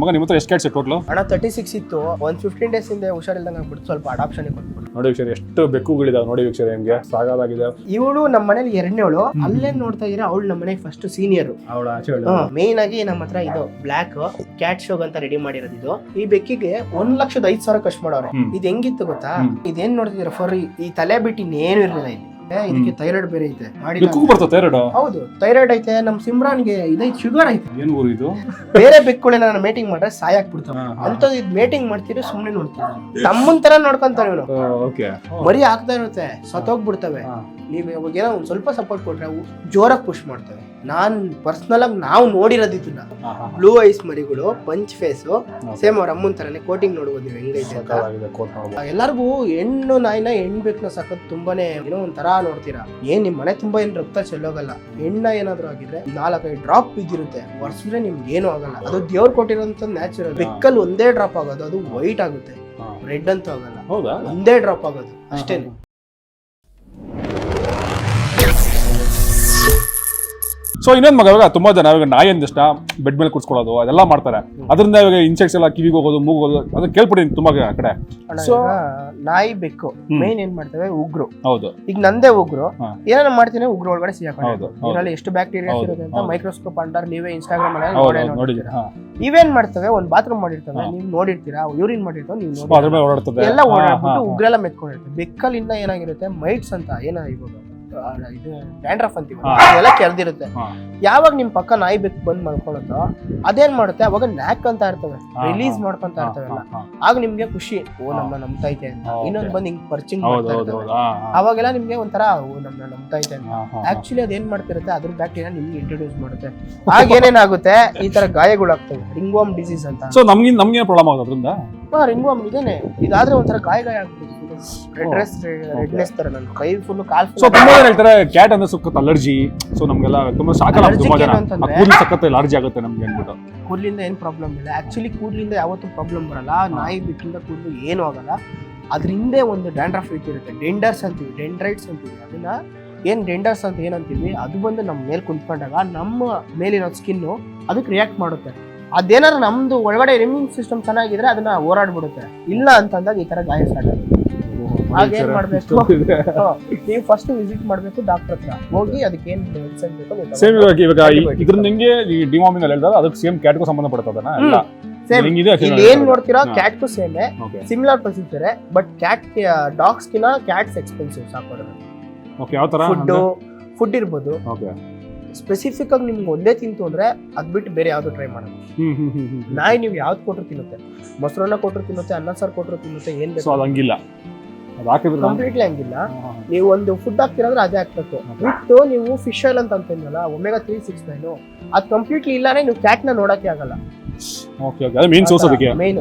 ಮಗ ನಿಮ್ಮ ಹತ್ರ ಎಷ್ಟು ಕ್ಯಾಟ್ಸ್ ಟೋಟಲ್? ಅಣ್ಣ 36 ಇತ್ತು. ಒಂದು 15 ಡೇಸ್ ಇಂದ ಹುಷಾರಿಲ್ದಂಗೆ ಆಗ್ಬಿಟ್ಟು ಸ್ವಲ್ಪ ಅಡಾಪ್ಷನ್ ಕೊಟ್ಬಿಟ್ಟು. ನೋಡಿ ವೀಕ್ಷರ ಎಷ್ಟು ಬೆಕ್ಕುಗಳಿದಾವೆ ನೋಡಿ ವೀಕ್ಷರ, ನಿಮ್ಗೆ ಸಾಕಾಗಿದೆ. ಇವಳು ನಮ್ಮ ಮನೇಲಿ ಎರಡನೇವಳು, ಅಲ್ಲೇ ನೋಡ್ತಾ ಇದೀರ ಅವಳು ನಮ್ಮ ಮನೆಗೆ ಫಸ್ಟ್ ಸೀನಿಯರ್. ಮೇನ್ ಆಗಿ ನಮ್ಮ ಹತ್ರ ಇದು ಬ್ಲಾಕ್ ಕ್ಯಾಟ್ ಶೋಗ್ ಅಂತ ರೆಡಿ ಮಾಡಿರೋದು. ಇದು ಈ ಬೆಕ್ಕಿಗೆ 1,05,000 ಖರ್ಚು ಮಾಡೋರೆ. ಇದು ಹೆಂಗಿತ್ತು ಗೊತ್ತಾ? ಇದೇನ್ ನೋಡ್ತಿದ್ದೀರಾ ಫರ್ ಈ ತಲೆ ಬಿಟ್ಟು ಇನ್ನೇನು ಇರಲಿಲ್ಲ. ಇದಕ್ಕೆ ಥೈರಾಯ್ಡ್ ಬೇರೆ ಐತೆ. ಹೌದು, ಥೈರಾಯ್ಡ್ ಐತೆ. ನಮ್ ಸಿಮ್ರಾನ್ಗೆ ಇದೈತೆ, ಶುಗರ್ ಐತೆ. ಏನ್ ಊರು ಇದು? ಬೇರೆ ಬೆಕ್ಕುಗಳನ್ನ ನಾನು ಮೇಟಿಂಗ್ ಮಾಡ್ರೆ ಸಾಯಾಕ್ಬಿಡ್ತಾವ ಅಂತ ಇದು ಮೇಟಿಂಗ್ ಮಾಡ್ತೀರಿ, ಸುಮ್ನೆ ನೋಡ್ತೀವಿ. ತಮ್ಮನ್ ತರ ನೋಡ್ಕೊಂತಾರ ಇವನು. ಮರಿ ಆಗ್ತಾ ಇರುತ್ತೆ, ಸತ್ತೋಗ್ಬಿಡ್ತವೆ. ನೀವ್ ಇವಾಗ ಏನೋ ಒಂದ್ ಸ್ವಲ್ಪ ಸಪೋರ್ಟ್ ಕೊಟ್ರೆ ಅವು ಜೋರಾಗಿ ಪುಷ್ ಮಾಡ್ತವೆ. ನಾನ್ ಪರ್ಸನಲ್ ಆಗಿ ನಾವು ನೋಡಿರೋದಿದ್ದನ್ನ ಬ್ಲೂ ಐಸ್ ಮರಿಗಳು, ಪಂಚ್ ಫೇಸ್, ಸೇಮ್ ಅವ್ರ ಅಮ್ಮನ್ ತರನೇ ಕೋಟಿಂಗ್ ನೋಡ್ಬೋದು ನೀವು ಹೆಂಗೈತೆ ಅಂತ. ಎಲ್ಲರಿಗೂ ಹೆಣ್ಣು ನಾಯಿನ ಹೆಣ್ಣು ಬೇಕನ್ನ ಸಾಕೋದು ತುಂಬಾನೇ ಏನೋ ಒಂಥರ ನೋಡ್ತೀರಾ. ಏನ್ ನಿಮ್ ಮನೆ ತುಂಬಾ ಏನ್ ರಕ್ತ ಚೆಲ್ಲೋಗಲ್ಲ. ಹೆಣ್ಣ ಏನಾದ್ರು ಆಗಿದ್ರೆ 4-5 ಡ್ರಾಪ್ ಬಿದ್ದಿರುತ್ತೆ, ವರ್ಷದ್ರೆ ನಿಮ್ಗೆ ಏನು ಆಗಲ್ಲ. ಅದು ದೇವ್ರು ಕೊಟ್ಟಿರೋಂಥ ನ್ಯಾಚುರಲ್. ಬೆಕ್ಕಲ್ಲಿ ಒಂದೇ ಡ್ರಾಪ್ ಆಗೋದು, ಅದು ವೈಟ್ ಆಗುತ್ತೆ, ರೆಡ್ ಅಂತೂ ಆಗಲ್ಲ. ಒಂದೇ ಡ್ರಾಪ್ ಆಗೋದು ಅಷ್ಟೇನೆ. ಸೊ ಇನ್ನೊಂದು ಮಗ, ಇವಾಗ ತುಂಬಾ ಜನ ಇವಾಗ ನಾಯಿ ಅಂದಷ್ಟ ಬೆಡ್ ಮೇಲೆ ಕುಡ್ಸ್ಕೊಳ್ಳೋದು ಅದೆಲ್ಲ ಮಾಡ್ತಾರೆ. ಅದರಿಂದ ಇವಾಗ ಇನ್ಸೆಕ್ಟ್ಸ್ ಎಲ್ಲ ಕಿವಿಗೆ ಹೋಗೋದು, ಮೂಗೋದು, ಅದನ್ನ ಕೇಳ್ಬಿಟ್ಟಿನಿ ತುಂಬಾ ಕಡೆ. ನಾಯಿ ಬೆಕ್ಕು ಮೇನ್ ಏನ್ ಮಾಡ್ತೇವೆ, ಉಗ್ರು. ಹೌದು, ಈಗ ನಂದೇ ಉಗ್ರು ಏನಾರ ಮಾಡ್ತೀನಿ, ಉಗ್ರು ಒಳಗಡೆ ಸಿಗಾಕೊಂಡು ಇದರಲ್ಲಿ ಎಷ್ಟು ಬ್ಯಾಕ್ಟೀರಿಯಾ ಇರುತ್ತೆ ಅಂತ ಮೈಕ್ರೋಸ್ಕೋಪ್ ಅಂತಾರೆ. ನೀವೇ ಇನ್ಸ್ಟಾಗ್ರಾಮ್ ಅಲ್ಲಿ ನೋಡಿರ್ತೀರಾ. ಇವೇನ್ ಮಾಡ್ತವೆ, ಒಂದ್ ಬಾತ್ರೂಮ್ ಮಾಡಿರ್ತವೆ, ನೀವು ನೋಡಿರ್ತೀರಾ. ಯೂರಿನ್ ಮಾಡಿರ್ತವೆ, ನೀವು ನೋಡಿ ಎಲ್ಲ ಓಡಾಡ್ಬಿಟ್ಟು ಉಗ್ರೆಲ್ಲ ಮೆತ್ಕೊಂಡಿರ್ತವೆ. ಬೆಕ್ಕಲ್ಲಿ ಇನ್ನ ಏನಾಗಿರುತ್ತೆ, ಮೈಟ್ಸ್ ಅಂತ ಏನ ಇವಾಗ ಇದು ಡ್ಯಾಂಡ್ರಫ್ ಅಂತೀವಿ, ಅದೆಲ್ಲ ಕೆರೆದಿರುತ್ತೆ. ಯಾವಾಗ ನಿಮ್ ಪಕ್ಕ ನಾಯಿ ಬೆಕ್ಕು ಬಂದ್ ಮಾಡ್ಕೊಳ್ಳುತ್ತೋ ಅದೇನ್ ಮಾಡುತ್ತೆ, ಅವಾಗ ನ್ಯಾಕ್ ಅಂತ ಇರ್ತವೆ, ರಿಲೀಸ್ ಮಾಡ್ಕೊಂತ ಇರ್ತವೆಲ್ಲ. ಆಗ ನಿಮ್ಗೆ ಖುಷಿ, ಓ ನಮ್ನ ನಂಬ್ತೈತೆ ಅಂತ. ಇನ್ನೊಂದ್ ಬಂದ್ ಹಿಂಗ್ ಪರ್ಚಿಂಗ್ ಮಾಡ್ತಾ ಇರ್ತವೆ. ಅವಾಗೆಲ್ಲ ನಿಮ್ಗೆ ಒಂಥರ ನಮ್ನ ನಂಬ್ತೈತೆ ಅಂತ. ಆಕ್ಚುಲಿ ಅದೇನ್ ಮಾಡ್ತಿರುತ್ತೆ, ಅದ್ರ ಬ್ಯಾಕ್ಟೀರಿಯಾ ನಿಮ್ಗೆ ಇಂಟ್ರೊಡ್ಯೂಸ್ ಮಾಡುತ್ತೆ. ಆಗ ಏನೇನಾಗುತ್ತೆ, ಈ ತರ ಗಾಯಗಳಾಗ್ತವೆ, ರಿಂಗ್ವಾರ್ಮ್ ಡಿಸೀಸ್ ಅಂತ. ಸೊ ನಮ್ಗೆ ಪ್ರಾಬ್ಲಮ್ ಆಗೋದು ಅದರಿಂದ. ರಿಂಗ್ವಾರ್ಮ್ ಇದೇನೆ, ಇದಾದ್ರೆ ಒಂಥರ ಗಾಯ ಆಗ್ಬಿಡುತ್ತೆ. ರೆಡ್ನೆಸ್ ತರ ನನ್ನ ಕೈ ಫುಲ್ ಕಾಲ್. ಸೊ ತುಂಬಾ ಜನ ಹೇಳ್ತಾರೆ ಕ್ಯಾಟ್ ಅಂದ್ರೆ ಸಖತ್ ಅಲರ್ಜಿ. ಸೊ ನಮ್ಗೆಲ್ಲ ತುಂಬಾ ಸಾಕಲ್ಲ, ತುಂಬಾ ಜನ ಕೂದಲು ಸಖತ್ ಅಲರ್ಜಿ ಆಗುತ್ತೆ ನಮ್ಗೆ ಅಂದ್ಬಿಟ್ಟು. ಕೂದಲಿಂದ ಏನ್ ಪ್ರಾಬ್ಲಮ್ ಇಲ್ಲ. ಆಕ್ಚುಲಿ ಕೂದಲಿಂದ ಯಾವತ್ತೂ ಪ್ರಾಬ್ಲಮ್ ಬರಲ್ಲ. ನಾಯಿ ಬಿಟ್ಟಿಂದ ಕೂದಲು ಏನು ಆಗಲ್ಲ. ಅದ್ರ ಹಿಂದೆ ಒಂದು ಡ್ಯಾಂಡ್ರಫ್ ಇರುತ್ತೆ, ಡೆಂಡರ್ಸ್ ಅಂತೀವಿ, ಡೆಂಡ್ರೈಟ್ಸ್ ಅಂತೀವಿ. ಅದನ್ನ ಏನ್ ಡೆಂಡರ್ಸ್ ಅಂತ ಏನಂತೀವಿ, ಅದು ಬಂದು ನಮ್ಮ ಮೇಲೆ ಕುಂತ್ಕೊಂಡಾಗ ನಮ್ಮ ಮೇಲಿರೋ ಸ್ಕಿನ್ನು ಅದಕ್ಕೆ ರಿಯಾಕ್ಟ್ ಮಾಡುತ್ತೆ. ಅದೇನಾದ್ರು ನಮ್ದು ಒಳಗಡೆ ಇಮ್ಯೂನ್ ಸಿಸ್ಟಮ್ ಚೆನ್ನಾಗಿದ್ರೆ ಅದನ್ನ ಹೋರಾಡ್ಬಿಡುತ್ತೆ. ಇಲ್ಲ ಅಂತಂದಾಗ ಈ ತರ ಗಾಯ ಸ್ಟಾರ್ಟ್ ಆಗುತ್ತೆ. ಹಾಗೇನ್ ಮಾಡ್ಬೇಕು, ನೀವು ಫಸ್ಟ್ ವಿಸಿಟ್ ಮಾಡ್ಬೇಕು ಡಾಕ್ಟರ್ ಹತ್ರ ಹೋಗಿ. ಅದಕ್ಕೆ ಏನ್ ಮೆಡಿಸಿನ್ ಬೇಕು ಸೇಮ್. ಇವಾಗ ಇದ್ರಿಂದ ನಿಮಗೆ ಡಿವಾರ್ಮಿಂಗ್ ಅಲ್ಲಿ ಹೇಳಿದಾಗ ಅದಕ್ಕೆ ಸೇಮ್ ಕ್ಯಾಟ್ಗೂ ಸಂಬಂಧ ಪಡ್ತದನ ಎಲ್ಲ ಸೇಮ್. ಇಲ್ಲಿ ಏನ್ ನೋಡ್ತೀರಾ ಕ್ಯಾಟ್ಗೂ same, similar procedure. But cat dogs ಕಿನ ಕ್ಯಾಟ್ಸ್ ಎಕ್ಸ್ಪೆನ್ಸಿವ್ ಸಾಕೋದು. ಓಕೆ, ಯಾವ ತರ ಫುಡ್ ಇರ್ಬೋದು. ಓಕೆ, ಸ್ಪೆಸಿಫಿಕ್ ಆಗಿ ನಿಮ್ಗೆ ಒಂದೇ ತಿಂತು ಅಂದ್ರೆ ಅದ್ ಬಿಟ್ಟು ಬೇರೆ ಯಾವ್ದು ಟ್ರೈ ಮಾಡೋದು. ನಾಯಿ ನೀವು ಯಾವ್ದು ಕೊಟ್ಟರು ತಿನ್ನುತ್ತೆ, ಮೊಸರನ್ನ ಕೊಟ್ಟರು ತಿನ್ನುತ್ತೆ, ಅನ್ನ ಸಾರು ಕೊಟ್ಟರು ತಿನ್ನುತ್ತೆ. ಏನ್ ಬೇಕು ಹಂಗಿಲ್ಲ, ಕಂಪ್ಲೀಟ್ಲಿ ಹಂಗಿಲ್ಲ. ನೀವು ಒಂದು ಫುಡ್ ಹಾಕ್ತಿರಂದ್ರೆ ಅದೇ ಹಾಕ್ಬೇಕು. ಬಿಟ್ಟು ನೀವು ಫಿಶ್ ಆಯಿಲ್ ಅಂತ ಅಂತಿದ್ನಲ್ಲ, ಒಮೆಗಾ 3, 6, 9, ಅದು ಕಂಪ್ಲೀಟ್ಲಿ ಇಲ್ಲಾನೆ ನೀವು ಕ್ಯಾಟ್ ನ ನೋಡಕ್ಕೆ ಆಗಲ್ಲ. ಓಕೆ ಓಕೆ, ಅದು ಮೇನ್ ಸೋರ್ಸ್ ಅದಕ್ಕೆ. ಮೇನ್.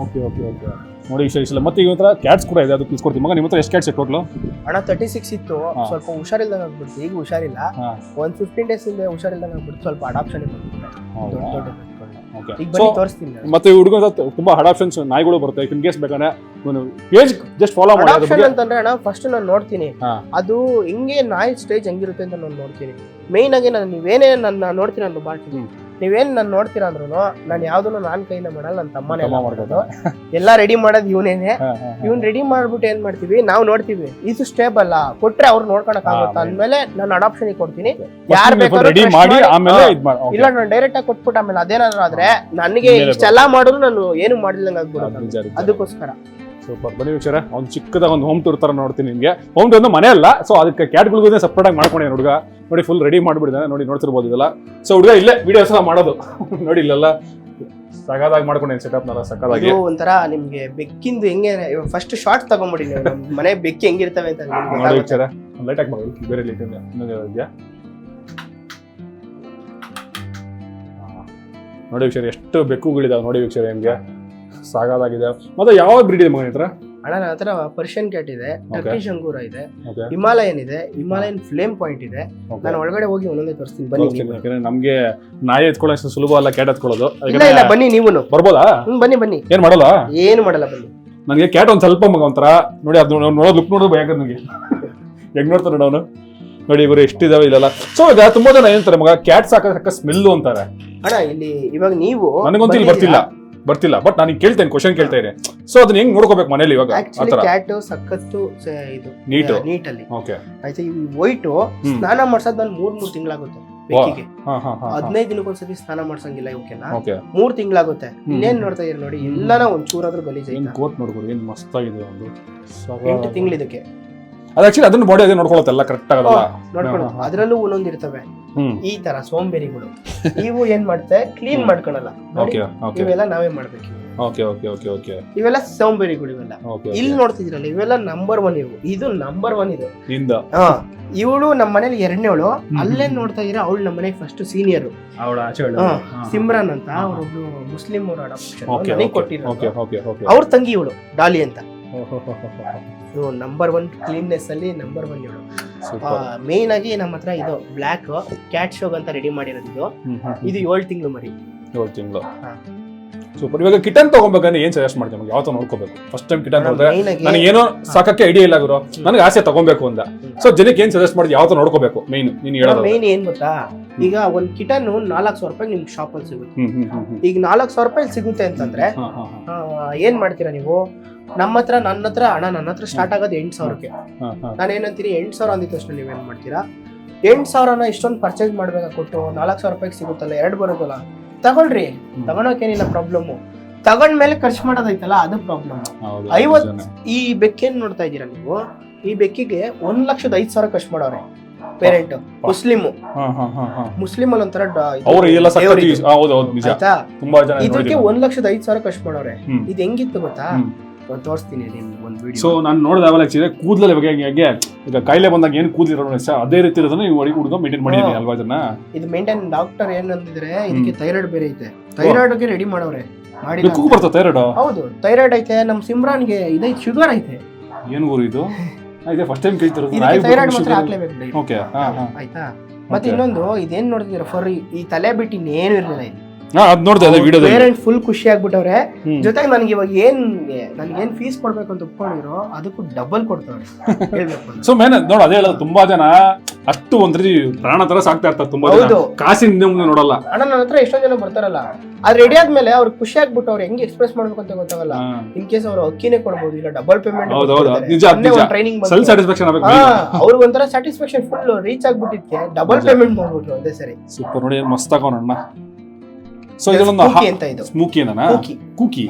ಓಕೆ ಓಕೆ ಓಕೆ, ನೋಡಿ ವಿಷಯ. ಮತ್ತೆ ಈ ಹತ್ರ ಕ್ಯಾಟ್ಸ್ ಕೂಡ ಇದೆ, ಅದು ತಿಳಿಸ್ಕೊಡ್ತೀನಿ ಮಗ. ನಿಮ್ಮ ಹತ್ರ ಎಷ್ಟು ಕ್ಯಾಟ್ಸ್ ಟೋಟಲ್? ಅಣ್ಣ 36 ಇತ್ತು. ಸ್ವಲ್ಪ ಹುಷಾರಿಲ್ದಂಗೆ ಆಗ್ಬಿಡ್ತು. ಈಗ ಹುಷಾರಿಲ್ಲ. ಒಂದು 15 ಡೇಸ್ ಇಂದ ಹುಷಾರಿಲ್ದಂಗೆ ಆಗ್ಬಿಡ್ತು. ಸ್ವಲ್ಪ ಅಡಾಪ್ಷನ್ ಬಂದ್ಬಿಟ್ಟು ಮತ್ತೆ ಹುಡುಗ ತುಂಬಾ ಅಡಾಪ್ಷನ್ಸ್ ನಾಯಿಗಳು ಬರುತ್ತೆ. ಇನ್ ಕೇಸ್ ಬೇಕಾದ್ರೆ ಪೇಜ್ ಜಸ್ಟ್ ಫಾಲೋ ಮಾಡಿ. ಅಂತಂದ್ರೆ ಅಣ್ಣ ಫಸ್ಟ್ ನಾನು ನೋಡ್ತೀನಿ ಅದು ಹಿಂಗೆ ನಾಯಿ ಸ್ಟೇಜ್ ಹೆಂಗಿರುತ್ತೆ ಅಂತ ನಾನು ನೋಡ್ತೀನಿ. ಮೇನ್ ಆಗಿ ನಾನು ನೀವೇನೇ ನನ್ನ ನೋಡ್ತೀರಾ ಅಂತ ಮಾಡ್ತೀನಿ. ನೀವೇನ್ ನಾನು ನೋಡ್ತೀರಾ ಅಂದ್ರೂ ನಾನು ಯಾವ್ದನ್ನು ನಾನ್ ಕೈಯಿಂದ ಮಾಡಲ್ಲ, ನನ್ನ ತಮ್ಮನೇ ಮಾಡೋದು. ಎಲ್ಲಾ ರೆಡಿ ಮಾಡೋದು ಇವನೇನೆ. ಇವ್ನ್ ರೆಡಿ ಮಾಡ್ಬಿಟ್ಟು ಏನ್ ಮಾಡ್ತೀವಿ, ನಾವು ನೋಡ್ತೀವಿ ಇದು ಸ್ಟೇಬಲ್ ಕೊಟ್ರೆ ಅವ್ರು ನೋಡ್ಕೊಳಕ್ ಆಗುತ್ತ ಅಂದ್ಮೇಲೆ ನಾನು ಅಡಾಪ್ಷನ್ ಕೊಡ್ತೀನಿ. ಯಾರು ಬೇಕಾದ್ರೂ ಇಲ್ಲ, ನಾನು ಡೈರೆಕ್ಟ್ ಆಗಿ ಕೊಟ್ಬಿಟ್ಟು ಆಮೇಲೆ ಅದೇನಾದ್ರು ಆದ್ರೆ ನನಗೆ ಇಷ್ಟೆಲ್ಲಾ ಮಾಡಿದ್ರು ನಾನು ಏನು ಮಾಡಿಲ್ಲಂಗ ಆಗ್ಬಿಡುತ್ತೆ. ಅದಕ್ಕೋಸ್ಕರ ಸೂಪರ್. ಬನ್ನಿ ವೀಕ್ಷರ, ಒಂದು ಚಿಕ್ಕದಾಗ ಒಂದು ಹೋಮ್ ಟೂರ್ ತರ ನೋಡ್ತೀನಿ ನಿಮಗೆ. ಹೋಮ್ ಟೂರ್ ಮನೆ ಅಲ್ಲ, ಸೊ ಅದಕ್ಕೆ ಕ್ಯಾಟ್ಗಳಿಗೂ ಸಪ್ರೇಟ್ ಆಗಿ ಮಾಡ್ಕೊಂಡೆ ಹುಡುಗ. ನೋಡಿ ಫುಲ್ ರೆಡಿ ಮಾಡ್ಬಿಟ್ಟಿದ್ದಾನೆ, ನೋಡಿ ನೋಡ್ತಿರ್ಬೋದು ಇದೆಲ್ಲ. ಸೊ ಹುಡುಗ ಇಲ್ಲೇ ವಿಡಿಯೋಸ್ ಎಲ್ಲ ಮಾಡೋದು. ನೋಡಿ ಇಲ್ಲೆಲ್ಲ ಸಗದಾಗಿ ಮಾಡ್ಕೊಂಡೆ ಸೆಟಪ್ ನಲ್ಲ ಸಕ್ಕದಾಗಿ. ಒಂಥರ ನಿಮ್ಗೆ ಬೆಕ್ಕಿಂದು ಹೆಂಗೆ ಫಸ್ಟ್ ಶಾರ್ಟ್ ತಗೊಂಡ್ಬಿಡಿ ನೀವು, ಮನೆ ಬೆಕ್ಕಿ ಹೆಂಗಿರ್ತವೆ ಅಂತ ನೋಡಿ ವೀಕ್ಷರ. ಲೈಟ್ ಆಗಿ ಮಾಡಿ, ಬೇರೆ ಲೈಟ್ ಇದೆಯಾ ನೋಡಿ ವೀಕ್ಷರ. ಎಷ್ಟು ಬೆಕ್ಕುಗಳಿದಾವೆ ನೋಡಿ ವೀಕ್ಷರ, ನಿಮ್ಗೆ ಸಾಕಾಗಿದೆ. ಮತ್ತೆ ಯಾವ ಬ್ರೀಡ್ ಇದೆ ಮಗನ ಹತ್ರ? ಅಣ್ಣ ನನ್ನ ಹತ್ರ ಪರ್ಷಿಯನ್ ಕ್ಯಾಟ್ ಇದೆ, ಟರ್ಕಿಶ್ ಅಂಗೂರ ಇದೆ, ಹಿಮಾಲಯನ್ ಇದೆ, ಹಿಮಾಲಯನ್ ಫ್ಲೇಮ್ ಪಾಯಿಂಟ್ ಇದೆ. ನಾನು ಒಳಗಡೆ ಹೋಗಿ ಒಂದೊಂದೇ ತೋರಿಸ್ತೀನಿ ಬನ್ನಿ. ನಮ್ಗೆ ನಾಯಿ ಎತ್ಕೊಳ್ಳೋ ಸುಲಭ ಅಲ್ಲ ಕ್ಯಾಟ್ ಎತ್ಕೊಳ್ಳೋದು. ಇಲ್ಲ ಬನ್ನಿ, ನೀವು ಬರ್ಬೋದಾ? ಬನ್ನಿ. ಏನ್ ಮಾಡಲ್ಲ, ಏನು ಮಾಡಲ್ಲ, ಬನ್ನಿ. ನನಗೆ ಕ್ಯಾಟ್ ಒಂದ್ ಸ್ವಲ್ಪ ಮಗ ಒಂಥರ ನೋಡಿ, ಅದು ನೋಡೋದು ಲುಕ್ ನೋಡೋದು ಭಯ ನನಗೆ. ಹೆಂಗ್ ನೋಡ್ತಾನೆ ಅವನು. ನೋಡಿ ಇವರು ಎಷ್ಟಿದಾವೆ ಇಲ್ಲೆಲ್ಲ. ಸೊ ಈಗ ತುಂಬಾ ಜನ ಏನಂತಾರೆ ಮಗ ಕ್ಯಾಟ್ ಸಾಕ ಸ್ಮೆಲ್ ಅಂತಾರೆ. ಅಣ್ಣ ಇಲ್ಲಿ ಇವಾಗ ನೀವು ನನಗಂತೂ ಇಲ್ಲಿ ಬರ್ತಿಲ್ಲ ಬಟ್ ನಾನು ಕೇಳ್ತೇನೆ, ಕ್ವಶನ್ ಕೇಳ್ತಾ ಇದ್ದೀನಿ. ಸೊ ಅದನ್ನ ಹೆಂಗ್ ನೋಡ್ಕೋಬೇಕು ಮನೇಲಿ ಇವಾಗ? ಕ್ಯಾಟ್ ಸಖತ್ತು ಇದು ನೀಟಲ್ಲಿ ಓಕೆ ಆಯ್ತಾ. ಈ ವೈಟ್ ಸ್ನಾನ ಮಾಡ್ಸೋದ್ ನಾನು 3 ತಿಂಗಳಾಗುತ್ತೆ ಬೆಕ್ಕಿಗೆ. 15 ದಿನಕ್ಕೊಂದ್ಸತಿ ಸ್ನಾನ ಮಾಡ್ಸಂಗಿಲ್ಲ ಇವಕ್ಕೆಲ್ಲ. 3 ತಿಂಗಳಾಗುತ್ತೆ. ಇನ್ನೇನ್ ನೋಡ್ತಾ ಇದೀರಿ ನೋಡಿ, ಎಲ್ಲಾನ ಒಂಚೂರಾದ್ರೂ ಗಲೀಜ್ ಐತೆ. ಕೋಟ್ ನೋಡ್ಬೋದು ಏನ್ ಮಸ್ತ್ ಆಗಿದೆ. ಒಂದು 8 ತಿಂಗಳು ಇದಕ್ಕೆ. ಅದು ಆಕ್ಚುಲಿ ಅದನ್ನ ಬಾಡಿ ಅದೇ ನೋಡ್ಕೊಳ್ಳುತ್ತೆ ಎಲ್ಲ ಕರೆಕ್ಟ್ ಆಗಲ್ಲ ನೋಡ್ಕೊಳ್ಳೋ. ಅದ್ರಲ್ಲೂ ಒಂದೊಂದು ಇರ್ತವೆ ಈ ತರ ಸೋಂಬೇರಿಗಳು. ಇವು ಏನ್ ಮಾಡ್ತೆ ಕ್ಲೀನ್ ಮಾಡ್ಕೊಳಲ್ಲ. ಇವೆಲ್ಲ ನಾವೇ ಮಾಡ್ಬೇಕು. ಇವೆಲ್ಲ ಸೋಂಬೇರಿಗಳು. ಇವೆಲ್ಲ ಇಲ್ಲಿ ನೋಡ್ತಿದ್ರಲ್ಲ ಇವೆಲ್ಲ ನಂಬರ್ 1. ಇದು ನಂಬರ್ 1 ಇದು. ಇವಳು ನಮ್ಮ ಮನೇಲಿ 2ನೇವಳು. ಅಲ್ಲೇ ನೋಡ್ತಾ ಇದೀರ ಅವಳು ನಮ್ಮ ಮನೆಗೆ ಫಸ್ಟ್ ಸೀನಿಯರ್. ಸಿಮ್ರಾನ್ ಅಂತ ಅವರೊಬ್ರು ಮುಸ್ಲಿಂ ಅವ್ರ ಅಡಾಪ್ಷನ್ ಕೊಟ್ಟಿರೋ ಅವ್ರ ತಂಗಿ ಇವಳು ಡಾಲಿ ಅಂತ. ನಂಬರ್ 1 ಕ್ಲೀನ್ನೆಸ್ ಅಲ್ಲಿ ನಂಬರ್ 1 ಇವಳು. ಮೇನ್ ಆಗಿ ನಮ್ಮ ಹತ್ರ ಇದು ಬ್ಲಾಕ್ ಕ್ಯಾಟ್ ಶೋಗ್ ಅಂತ ರೆಡಿ ಮಾಡಿರೋದು. ಇದು 7 ತಿಂಗಳು ಮರಿ. 7 ತಿಂಗಳು. ಸೂಪರ್. ಇವಾಗ ಕಿಟನ್ ತಗೋಬೇಕಂದ್ರೆ ಏನ್ ಸಜೆಸ್ಟ್ ಮಾಡ್ತೀವಿ? ಯಾವ ತರ ನೋಡ್ಕೋಬೇಕು? ಫಸ್ಟ್ ಟೈಮ್ ಕಿಟನ್ ನೋಡಿದ್ರೆ ನನಗೆ ಏನೋ ಸಾಕಕ್ಕೆ ಐಡಿಯಾ ಇಲ್ಲ ಗುರು, ನನಗೆ ಆಸೆ ತಗೋಬೇಕು ಅಂತ. ಸೊ ಜನಕ್ಕೆ ಏನ್ ಸಜೆಸ್ಟ್ ಮಾಡಿದ್ವಿ? ಯಾವ ತರ ನೋಡ್ಕೋಬೇಕು? ಮೇನ್ ಏನ್ ಗೊತ್ತಾ, ಈಗ ಒಂದ್ ಕಿಟನ್ 4,000 ರೂಪಾಯಿ ನಿಮ್ಗೆ ಶಾಪ್ ಅಲ್ಲಿ ಸಿಗುತ್ತೆ. ಈಗ 4,000 ರೂಪಾಯಿ ಸಿಗುತ್ತೆ ಅಂತಂದ್ರೆ ಏನ್ ಮಾಡ್ತೀರಾ ನೀವು? ನನ್ನ ಹತ್ರ ಸ್ಟಾರ್ಟ್ ಆಗೋದು 8,000ಕ್ಕೆ. ನಾನೇನಂತೀನಿ 8,000 ಅಂದಿದ ತಕ್ಷಣ ನೀವೇನ್ ಮಾಡ್ತೀರಾ? 8,000ನ ಇಷ್ಟೊಂದು ಪರ್ಚೇಸ್ ಮಾಡ್ಬೇಕಾ ಕೊಟ್ಟು 4,000 ರೂಪಾಯಿಗೆ ಸಿಗುತ್ತಲ್ಲ, 2 ಬರೋದಲ್ಲ, ತಗೊಳ್ರಿ. ತಗೊಳಕೇನಿಲ್ಲ ಪ್ರಾಬ್ಲಮ್. ತಗೊಂಡ್ಮೇಲೆ ಖರ್ಚು ಮಾಡೋದೈತಲ್ಲ ಅದು ಪ್ರಾಬ್ಲಮ್. 50 ಈ ಬೆಕ್ಕೇನ್ ನೋಡ್ತಾ ಇದ್ದೀರಾ ನೀವು? ಈ ಬೆಕ್ಕಿಗೆ 1,05,000 ಖರ್ಚು ಮಾಡೋರೆ ಪೇರೆಂಟ್. ಮುಸ್ಲಿಂ ಅಲ್ಲಿ ಒಂಥರ ಇದಕ್ಕೆ 1,05,000 ಖರ್ಚು ಮಾಡೋರೆ. ಇದು ಹೆಂಗಿತ್ತು ಗೊತ್ತಾ? ತೋರಿಸ್ತೀನಿ ಒಂದು ವಿಡಿಯೋ. ಸೊ ನಾನು ನೋಡಿದಾಗಲ್ಲ ಆಕ್ಚುಲಿ ಕೂದಲಲ್ಲಿ ಬಗ್ಗೆ ಹೇಗೆ ಈಗ ಕಾಯಿಲೆ ಬಂದಾಗ ಏನು ಕೂದಲಿರೋಣ ಅದೇ ರೀತಿ ಇರೋದನ್ನ ನೀವು ಹುಡುಗ ಮೇಂಟೈನ್ ಮಾಡಿದೀನಿ ಅಲ್ವಾ? ಇದನ್ನ ಇದು ಮೇಂಟೈನ್ ಡಾಕ್ಟರ್ ಏನಂದಿದ್ರೆ ಇದಕ್ಕೆ ಥೈರಾಯ್ಡ್ ಬೇರೆ ಐತೆ. ಥೈರಾಯ್ಡ್ಗೆ ರೆಡಿ ಮಾಡೋರೆ. ಮಾಡಿ ಬರ್ತದೆ ಥೈರಾಯ್ಡ್? ಹೌದು, ಥೈರಾಯ್ಡ್ ಐತೆ. ನಮ್ಮ ಸಿಮ್ರಾನ್ಗೆ ಇದೈತೆ, ಶುಗರ್ ಐತೆ. ಏನು ಊರು ಇದು? ಫಸ್ಟ್ ಟೈಮ್ ಕೇಳ್ತಿರೋದು. ಥೈರಾಯ್ಡ್ ಮಾತ್ರ ಹಾಕ್ಲೇಬೇಕು. ಓಕೆ ಆಯ್ತಾ. ಮತ್ತೆ ಇನ್ನೊಂದು ಇದೇನ್ ನೋಡ್ತಿದ್ದೀರಾ ಫರ್ ಈ ತಲೆ ಬಿಟ್ಟು ಇನ್ನೇನು ಇರಲಿಲ್ಲ ಇಲ್ಲಿ. ಪೇರೆಂಟ್ ಫುಲ್ ಖುಷಿ ಆಗ್ಬಿಟ್ಟವ್ರೆ. ಜೊತೆಗೆ ನನ್ಗೆ ಇವಾಗ ನನ್ಗೇನ್ ಫೀಸ್ ಕೊಡ್ಬೇಕು ಅಂತ ಒಪ್ಕೊಂಡಿರೋ ಅದಕ್ಕೂ ಡಬಲ್ ಕೊಡ್ತಾವ್ರೆ. ಸೊ ಮೇನ್ ನೋಡ ಅದೇ ಹೇಳೋದು, ತುಂಬಾ ಜನ ಅಷ್ಟು ಒಂದ್ ರೀತಿ ಪ್ರಾಣ ತರ ಸಾಕ್ತಾ ಇರ್ತಾರೆ. ತುಂಬಾ ಕಾಸಿನ ನೋಡಲ್ಲ. ಅಣ್ಣ ನನ್ನ ಹತ್ರ ಎಷ್ಟೊಂದ್ ಜನ ಬರ್ತಾರಲ್ಲ, ಅದ್ ರೆಡಿ ಆದ್ಮೇಲೆ ಅವ್ರು ಖುಷಿ ಆಗ್ಬಿಟ್ಟು ಅವ್ರು ಹೆಂಗ್ ಎಕ್ಸ್ಪ್ರೆಸ್ ಮಾಡ್ಬೇಕು ಅಂತ ಗೊತ್ತಾಗಲ್ಲ. ಇನ್ ಕೇಸ್ ಅವ್ರು ಅಕ್ಕಿನೇ ಕೊಡ್ಬೋದು, ಇಲ್ಲ ಡಬಲ್ ಪೇಮೆಂಟ್ ಟ್ರೈನಿಂಗ್ ಅವ್ರಿಗೆ ಒಂಥರ ಸ್ಯಾಟಿಸ್ಫ್ಯಾಕ್ಷನ್ ಫುಲ್ ರೀಚ್ ಆಗ್ಬಿಟ್ಟಿದ್ಕೆ ಡಬಲ್ ಪೇಮೆಂಟ್ ಮಾಡ್ಬಿಟ್ರು ಅದೇ ಸರಿ. ಸೂಪರ್ ನೋಡಿ, ಮಸ್ತ್ ಆಗೋಣ. ಸೊ ಇದೊಂದು ಸ್ಮೂಕಿ ಕುಕಿ.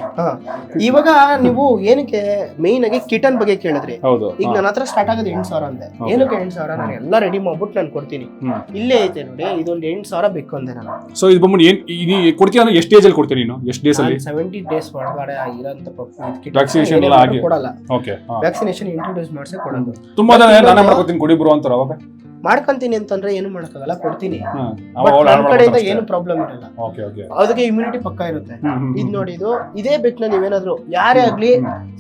ಇವಾಗ ನೀವು ಏನಕ್ಕೆ ಮೇನ್ ಆಗಿ ಕಿಟನ್ ಬಗ್ಗೆ ಕೇಳಿದ್ರಿ. ಈಗ ನನ್ನ ಹತ್ರ ಸ್ಟಾರ್ಟ್ ಆಗೋದು 8,000 ಅಂದೆ. ಏನಕ್ಕೆ 8,000? ನಾನು ಎಲ್ಲ ರೆಡಿ ಮಾಡ್ಬಿಟ್ಟು ನಾನು ಕೊಡ್ತೀನಿ. ಇಲ್ಲೇ ಐತೆ ನೋಡಿ, ಇದೊಂದು 8,000 ಬೇಕು ಅಂದೆ ನಾನು. ಸೊ ಇದು ಬಂದ್ಬಿಟ್ಟು ಕೊಡ್ತೀಯ ಅಂದ್ರೆ ಎಷ್ಟು ಏಜ್ ಅಲ್ಲಿ ಕೊಡ್ತೀನಿ ನೀನು? ಎಷ್ಟು ಡೇಸ್ ಅಲ್ಲಿ? 70 ಡೇಸ್ ಒಳಗಡೆ ಇರೋಂತ ವ್ಯಾಕ್ಸಿನೇಷನ್ ಎಲ್ಲ ಆಗಿ ಕೊಡಲ್ಲ. ವ್ಯಾಕ್ಸಿನೇಷನ್ ಇಂಟ್ರೊಡ್ಯೂಸ್ ಮಾಡಿಸಿ ಕೊಡೋದು. ತುಂಬಾ ಜನ ನಾನೇ ಮಾಡ್ಕೊತೀನಿ ಕೊಡಿ ಬ್ರೋ ಅಂತಾರೆ. ಅವಾಗ ಮಾಡ್ಕೊಂತೀನಿ ಅಂತಂದ್ರೆ ಏನು ಮಾಡಕ್ಕಾಗಲ್ಲ, ಕೊಡ್ತೀನಿ. ನನ್ನ ಕಡೆಯಿಂದ ಏನು ಪ್ರಾಬ್ಲಮ್ ಇರಲ್ಲ. ಅದಕ್ಕೆ ಇಮ್ಯುನಿಟಿ ಪಕ್ಕ ಇರುತ್ತೆ. ಇದು ನೋಡಿ, ಇದೇ ಬೆಕ್ನ ನೀವೇನಾದ್ರು ಯಾರೇ ಆಗ್ಲಿ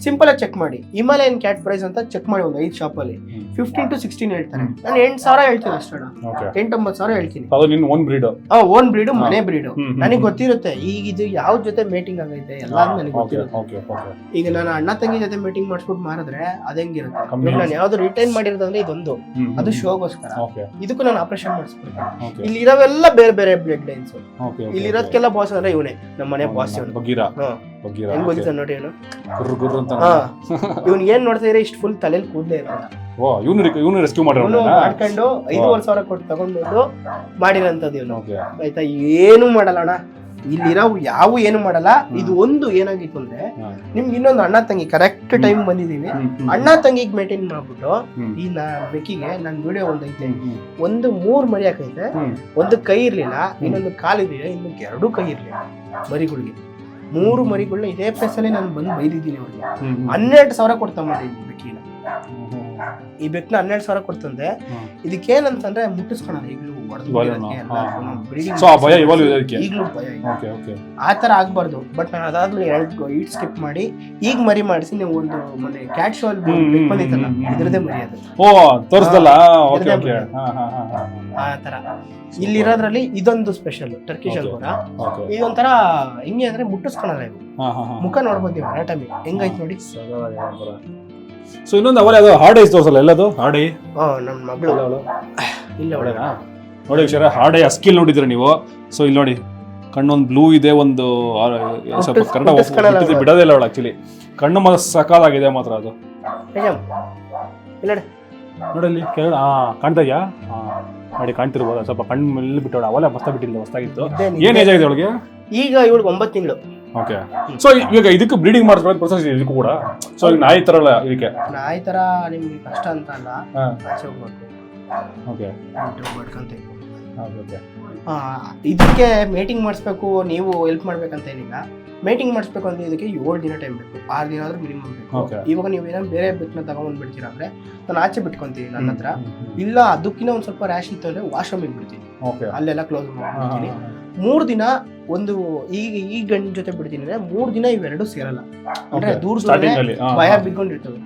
ಸಿಂಪಲ್ ಆಗಿ ಚೆಕ್ ಮಾಡಿ. ಹಿಮಾಲಯನ್ ಕ್ಯಾಟ್ ಪ್ರೈಸ್ ಅಂತ ಚೆಕ್ ಮಾಡಿ ಒಂದು 5 ಶಾಪ್ ಅಲ್ಲಿ 15 to 16 ಹೇಳ್ತಾರೆ. ನಾನು 8,000 ಹೇಳ್ತೀನಿ ಅಷ್ಟೇ. 8,900 ಹೇಳ್ತೀನಿ. ಓನ್ ಬ್ರೀಡ್, ಮನೆ ಬ್ರೀಡ್. ನನಗೆ ಗೊತ್ತಿರುತ್ತೆ ಈಗ ಇದು ಯಾವ ಜೊತೆ ಮೇಟಿಂಗ್ ಆಗೈತೆ ಎಲ್ಲ ನನಗೆ ಗೊತ್ತಿರುತ್ತೆ. ಈಗ ನಾನು ಅಣ್ಣ ತಂಗಿ ಜೊತೆ ಮೀಟಿಂಗ್ ಮಾಡಿಸ್ಬಿಟ್ಟು ಮಾರಿದ್ರೆ ಅದಂಗಿರುತ್ತೆ. ನಾನು ಯಾವ್ದು ರಿಟೈನ್ ಮಾಡಿರೋದಂದ್ರೆ ಇದೊಂದು, ಅದು ಶೋಗೋಸ್ಕರ. ಇದಕ್ಕೂ ನಾನು ಆಪರೇಷನ್ ಮಾಡಿಸ್ಬೇಕು. ಇಲ್ಲಿ ಇರೋವೆಲ್ಲ ಬೇರೆ ಬೇರೆ ಬ್ಲಡ್ ಲೈನ್ಸ್. ಇಲ್ಲಿ ಇರೋದಕ್ಕೆಲ್ಲ ಬಾಸ್ ಅಂದ್ರೆ ಇವನೇ, ನಮ್ಮ ಮನೆ ಬಾಸ್. ಹೆಂಗ್ ಗೊತ್ತಿತ್ತ ನೋಡಿ ಇವನು. ಇವ್ನು ಏನ್ ನೋಡ್ತಾ ಇದ್ರೆ ಇಷ್ಟು ಫುಲ್ ತಲೆಯಲ್ಲಿ ಕೂದಲೇ ಇರಲ್ಲ. ಮಾಡ್ಕೊಂಡು 5,500 ಕೊಟ್ಟು ತಗೊಂಡ್ಬಂದು ಮಾಡಿರೋಂಥದ್ದು ಇವನು. ಆಯ್ತಾ, ಏನು ಮಾಡಲ್ಲ ಅಣ್ಣ. ಇಲ್ಲಿರೋ ಯಾವ ಏನು ಮಾಡಲ್ಲ. ಇದು ಒಂದು ಏನಾಗಿತ್ತು ಅಂದ್ರೆ, ನಿಮ್ಗೆ ಇನ್ನೊಂದು ಅಣ್ಣ ತಂಗಿ ಕರೆಕ್ಟ್ ಟೈಮ್ ಬಂದಿದೀವಿ. ಅಣ್ಣ ತಂಗಿಗೆ ಮೇಂಟೈನ್ ಮಾಡ್ಬಿಟ್ಟು ಈ ಬೆಕ್ಕಿಗೆ ನನ್ ವಿಡಿಯೋ ಒಂದೈತೆ, ಒಂದು 3 ಮರಿ ಹಾಕೈತೆ. ಒಂದು ಕೈ ಇರ್ಲಿಲ್ಲ, ಇನ್ನೊಂದು ಕಾಲಿರ್ಲಿಲ್ಲ, ಇನ್ನೊಂದು 2 ಕೈ ಇರ್ಲಿಲ್ಲ ಮರಿಗಳಿಗೆ. 3 ಮರಿಗಳನ್ನ ಇದೇ ಪ್ಲೇಸ್ ಅಲ್ಲಿ ನಾನು ಬಂದು ಬೈದಿದ್ದೀನಿ ಅವ್ರಿಗೆ. 12,000 ಕೊಡ್ತಾ ಮಾಡಿದ್ದೀನಿ ಬೆಕ್ಕಿನ. ಈ ಬೆಕ್ನ 12,000 ಕೊಡ್ತಂದೆ. ಇದಕ್ಕೇನಂತಂದ್ರೆ ಮುಟ್ಟಿಸ್ಕೊಳಲ್ಲ ಈಗಲೂ ಈಗಲೂ ಭಯ. ಆತರ ಆಗ್ಬಾರ್ದು. ಬಟ್ ನಾನು ಅದಾದ್ಮೇಲೆ 2 ಈಟ್ ಸ್ಕಿಪ್ ಮಾಡಿ ಈಗ ಮರಿ ಮಾಡಿಸಿ. ನೀವು ಒಂದು ಮೊನ್ನೆ ಕ್ಯಾಟ್ ಶೋ ಅಲ್ಲಿ ಬಂದಿತ್ತಲ್ಲ, ಇದ್ರದೇ ಮರಿ ಅದು. ಆತರ ಇಲ್ಲಿರೋದ್ರಲ್ಲಿ ಇದೊಂದು ಸ್ಪೆಷಲ್ ಟರ್ಕಿಶ್ ಅಲ್ಗೋರ. ಇದೊಂಥರ ಹಿಂಗೆ ಅಂದ್ರೆ ಮುಟ್ಟಿಸ್ಕೊಳಲ್ಲ. ಇವು ಮುಖ ನೋಡ್ಬೋದು ನೀವು ಅನಾಟಮಿ ಹೆಂಗೈತೆ ನೋಡಿ. ಸೊ ಇನ್ನೊಂದು ಅವಲೇ ಅದು ಹಾರ್ಡ್ ಐಸ್ ತೋರ್ಸಲ್ಲ ಎಲ್ಲದು ಹಾರ್ಡ್ ಐ ನನ್ನ ಮಗಳು ಇಲ್ಲ ಒಳ್ಳೆನಾ ನೋಡಿ ವೀಕ್ಷಕರೇ, ಹಾರ್ಡ್ ಐ ಅಸ್ಕಿಲ್ ನೋಡಿದ್ರೆ ನೀವು. ಸೊ ಇಲ್ಲಿ ನೋಡಿ ಕಣ್ಣೊಂದು ಬ್ಲೂ ಇದೆ, ಒಂದು ಸ್ವಲ್ಪ ಕನ್ನಡ ಬಿಡೋದೇ ಇಲ್ಲ ಅವಳು ಆಕ್ಚುಲಿ. ಕಣ್ಣು ಮಾತ್ರ ಸಕಾಲಾಗಿದೆ ಮಾತ್ರ ಅದು. ನೋಡಲ್ಲಿ ಕೆಳಗಡೆ ಕಾಣ್ತಾ ಇದೆಯಾ? ನೋಡಿ ಕಾಣ್ತಿರ್ಬೋದು, ಸ್ವಲ್ಪ ಕಣ್ಣು ಮೇಲೆ ಬಿಟ್ಟವಳ. ಅವಲೇ ಮಸ್ತ ಬಿಟ್ಟಿಲ್ಲ, ಹೊಸ್ತಾಗಿತ್ತು. ಏನ್ ಏಜ್ ಆಗಿದೆ ಅವಳಿಗೆ? ಈಗ ಇವಳಿಗೆ 9 ತಿಂಗಳು. ಓಕೆ. ಸೊ ಈಗ ಇದಕ್ಕೆ ಬ್ರೀಡಿಂಗ್ ಮಾಡಿಸ್ಬೇಕು ಪ್ರೊಸೆಸ್ ಇದಕ್ಕೂ ಕೂಡ. ಸೊ ಈಗ ನಾಯಿ ತರ ಅಲ್ಲ, ಇದಕ್ಕೆ ನಾಯಿ ತರ ನಿಮ್ಗೆ ಕಷ್ಟ ಅಂತ ಅಲ್ಲ, ಆಚೆ ಹೋಗ್ಬೇಕು. ಓಕೆ. ಇದಕ್ಕೆ ಮೇಟಿಂಗ್ ಮಾಡಿಸ್ಬೇಕು, ನೀವು ಹೆಲ್ಪ್ ಮಾಡ್ಬೇಕಂತ ಏನಿಲ್ಲ. ಮೇಟಿಂಗ್ ಮಾಡಿಸ್ಬೇಕು ಅಂದ್ರೆ ಇದಕ್ಕೆ 7 ದಿನ ಟೈಮ್ ಬೇಕು, 6 ದಿನ ಆದ್ರೂ ಮಿನಿಮಮ್ ಬೇಕು. ಇವಾಗ ನೀವು ಏನೋ ಬೇರೆ ಬೆಕ್ಕನ್ನ ತಗೊಂಡ್ಬಿಡ್ತೀರಾ ಅಂದ್ರೆ ನಾನು ಆಚೆ ಬಿಟ್ಕೊಂತೀನಿ ನನ್ನ ಹತ್ರ. ಇಲ್ಲ ಅದಕ್ಕಿಂತ ಒಂದ್ ಸ್ವಲ್ಪ ರ್ಯಾಶ್ ಇತ್ತು ಅಂದ್ರೆ ವಾಶ್ರೂಮಿಗೆ ಬಿಡ್ತೀನಿ, ಅಲ್ಲೆಲ್ಲ ಕ್ಲೋಸ್ ಮಾಡ್ಬಿಡ್ತೀನಿ. 3 ದಿನ ಒಂದು ಈ ಗಂಡ ಜೊತೆ ಬಿಡ್ತೀನಿ ಅಂದ್ರೆ 3 ದಿನ ಇವೆರಡು ಸೇರಲ್ಲ, ಅಂದ್ರೆ ದೂರ ಭಯ ಬಿದ್ಕೊಂಡಿರ್ತವೆ.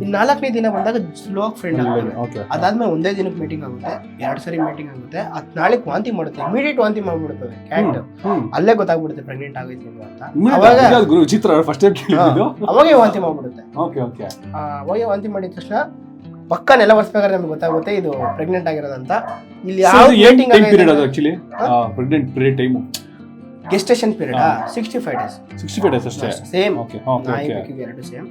ಇನ್ 4ನೇ ದಿನ ಬಂದಾಗ ಸ್ಲೋ ಫ್ರೆಂಡ್ ಆಗ್ತವೆ. ಅದಾದ್ಮೇಲೆ ಒಂದೇ ದಿನಕ್ಕೆ ಮೀಟಿಂಗ್ ಆಗುತ್ತೆ, 2 ಸರಿ ಮೀಟಿಂಗ್ ಆಗುತ್ತೆ. ಅದ್ ನಾಳೆಗೆ ವಾಂತಿ ಮಾಡುತ್ತೆ, ಇಮಿಡಿಯೇಟ್ ವಾಂತಿ ಮಾಡ್ಬಿಡ್ತವೆ ಕ್ಯಾಟ್. ಅಲ್ಲೇ ಗೊತ್ತಾಗ್ಬಿಡುತ್ತೆ ಪ್ರೆಗ್ನೆಂಟ್ ಆಗೈತಿ ಅಂತ. ಅವಾಗೇ ವಾಂತಿ ಮಾಡ್ಬಿಡುತ್ತೆ. ಅವಾಗೇ ವಾಂತಿ ಮಾಡಿದ ತಕ್ಷಣ ಪಕ್ಕ ನೆಲ ಒರೆಸ್ಬೇಕಾದ್ರೆ ನಮ್ಗೆ ಗೊತ್ತಾಗುತ್ತೆ ಇದು ಪ್ರೆಗ್ನೆಂಟ್ ಆಗಿರೋದಂತ. ಇಲ್ಲಿ ಗೆಸ್ಟೇಷನ್ ಪೀರಿಯಡ್ 65 ಡೇಸ್. 65 ಡೇಸ್ ಅಷ್ಟೇ. ಸೇಮ್ ನಾಯಿ ಬೆಕ್ಕಿಗೆ ಎರಡು ಸೇಮ್.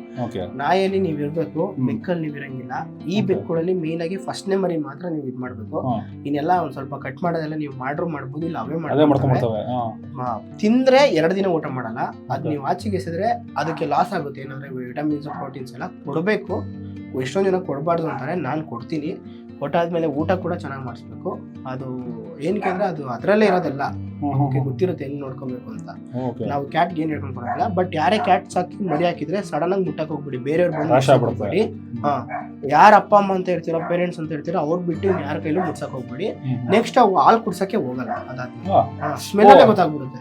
ನಾಯಿಯಲ್ಲಿ ನೀವು ಇರ್ಬೇಕು, ಬೆಕ್ಕಲ್ಲಿ ನೀವು ಇರಂಗಿಲ್ಲ. ಈ ಬೆಕ್ಕುಗಳಲ್ಲಿ ಮೇನ್ ಆಗಿ ಫಸ್ಟ್ನೇ ಮರಿ ಮಾತ್ರ ನೀವು ಇದ್ ಮಾಡ್ಬೇಕು. ಇನ್ನೆಲ್ಲ ಒಂದ್ ಸ್ವಲ್ಪ ಕಟ್ ಮಾಡೋದೆಲ್ಲ ನೀವು ಮಾಡ್ಬೋದು, ಇಲ್ಲ ಅವೇ ಮಾಡ್ಕೊಳ್ತವೆ. ತಿಂದ್ರೆ 2 ದಿನ ಊಟ ಮಾಡಲ್ಲ. ಅದ್ ನೀವು ಆಚೆಗೆ ಎಸೆದ್ರೆ ಅದಕ್ಕೆ ಲಾಸ್ ಆಗುತ್ತೆ. ಏನಂದ್ರೆ ವಿಟಮಿನ್ಸ್ ಪ್ರೋಟೀನ್ಸ್ ಎಲ್ಲ ಕೊಡಬೇಕು. ಎಷ್ಟೊಂದು ಜನ ಕೊಡಬಾರ್ದು ಅಂತಾರೆ, ನಾನು ಕೊಡ್ತೀನಿ. ಕೊಟ್ಟಾದ್ಮೇಲೆ ಊಟ ಕೂಡ ಚೆನ್ನಾಗಿ ಮಾಡಿಸ್ಬೇಕು. ಅದು ಏನಕ್ಕೆ ಅಂದ್ರೆ ಅದು ಅದರಲ್ಲೇ ಇರೋದಲ್ಲ, ಗೊತ್ತಿರುತ್ತೆ ಎಲ್ಲಿ ನೋಡ್ಕೊಬೇಕು ಅಂತ. ನಾವು ಕ್ಯಾಟ್ಗೆ ಏನ್ ಹೇಳ್ಕೊಂಡು ಕೊಡಲ್ಲ. ಬಟ್ ಯಾರೇ ಕ್ಯಾಟ್ ಸಾಕಿ ಮರಿ ಹಾಕಿದ್ರೆ ಸಡನ್ ಆಗಿ ಮುಟ್ಟಕ್ ಹೋಗ್ಬಿಡಿ, ಬೇರೆಯವ್ರ ಬಂದು ಹೋಗ್ಬೇಡಿ. ಯಾರ ಅಪ್ಪ ಅಮ್ಮ ಅಂತ ಇರ್ತೀರೋ, ಪೇರೆಂಟ್ಸ್ ಅಂತ ಇರ್ತೀರೋ ಅವ್ರು ಬಿಟ್ಟು ಯಾರ ಕೈಲೂ ಮುಟ್ಸಕ್ ಹೋಗ್ಬೇಡಿ. ನೆಕ್ಸ್ಟ್ ಅವು ಹಾಲು ಕುಡ್ಸಕ್ಕೆ ಹೋಗಲ್ಲ, ಅದಾದ್ಮೇಲೆ ಸ್ಮೆಲ್ ಅಲ್ಲೇ ಗೊತ್ತಾಗ್ಬಿಡುತ್ತೆ.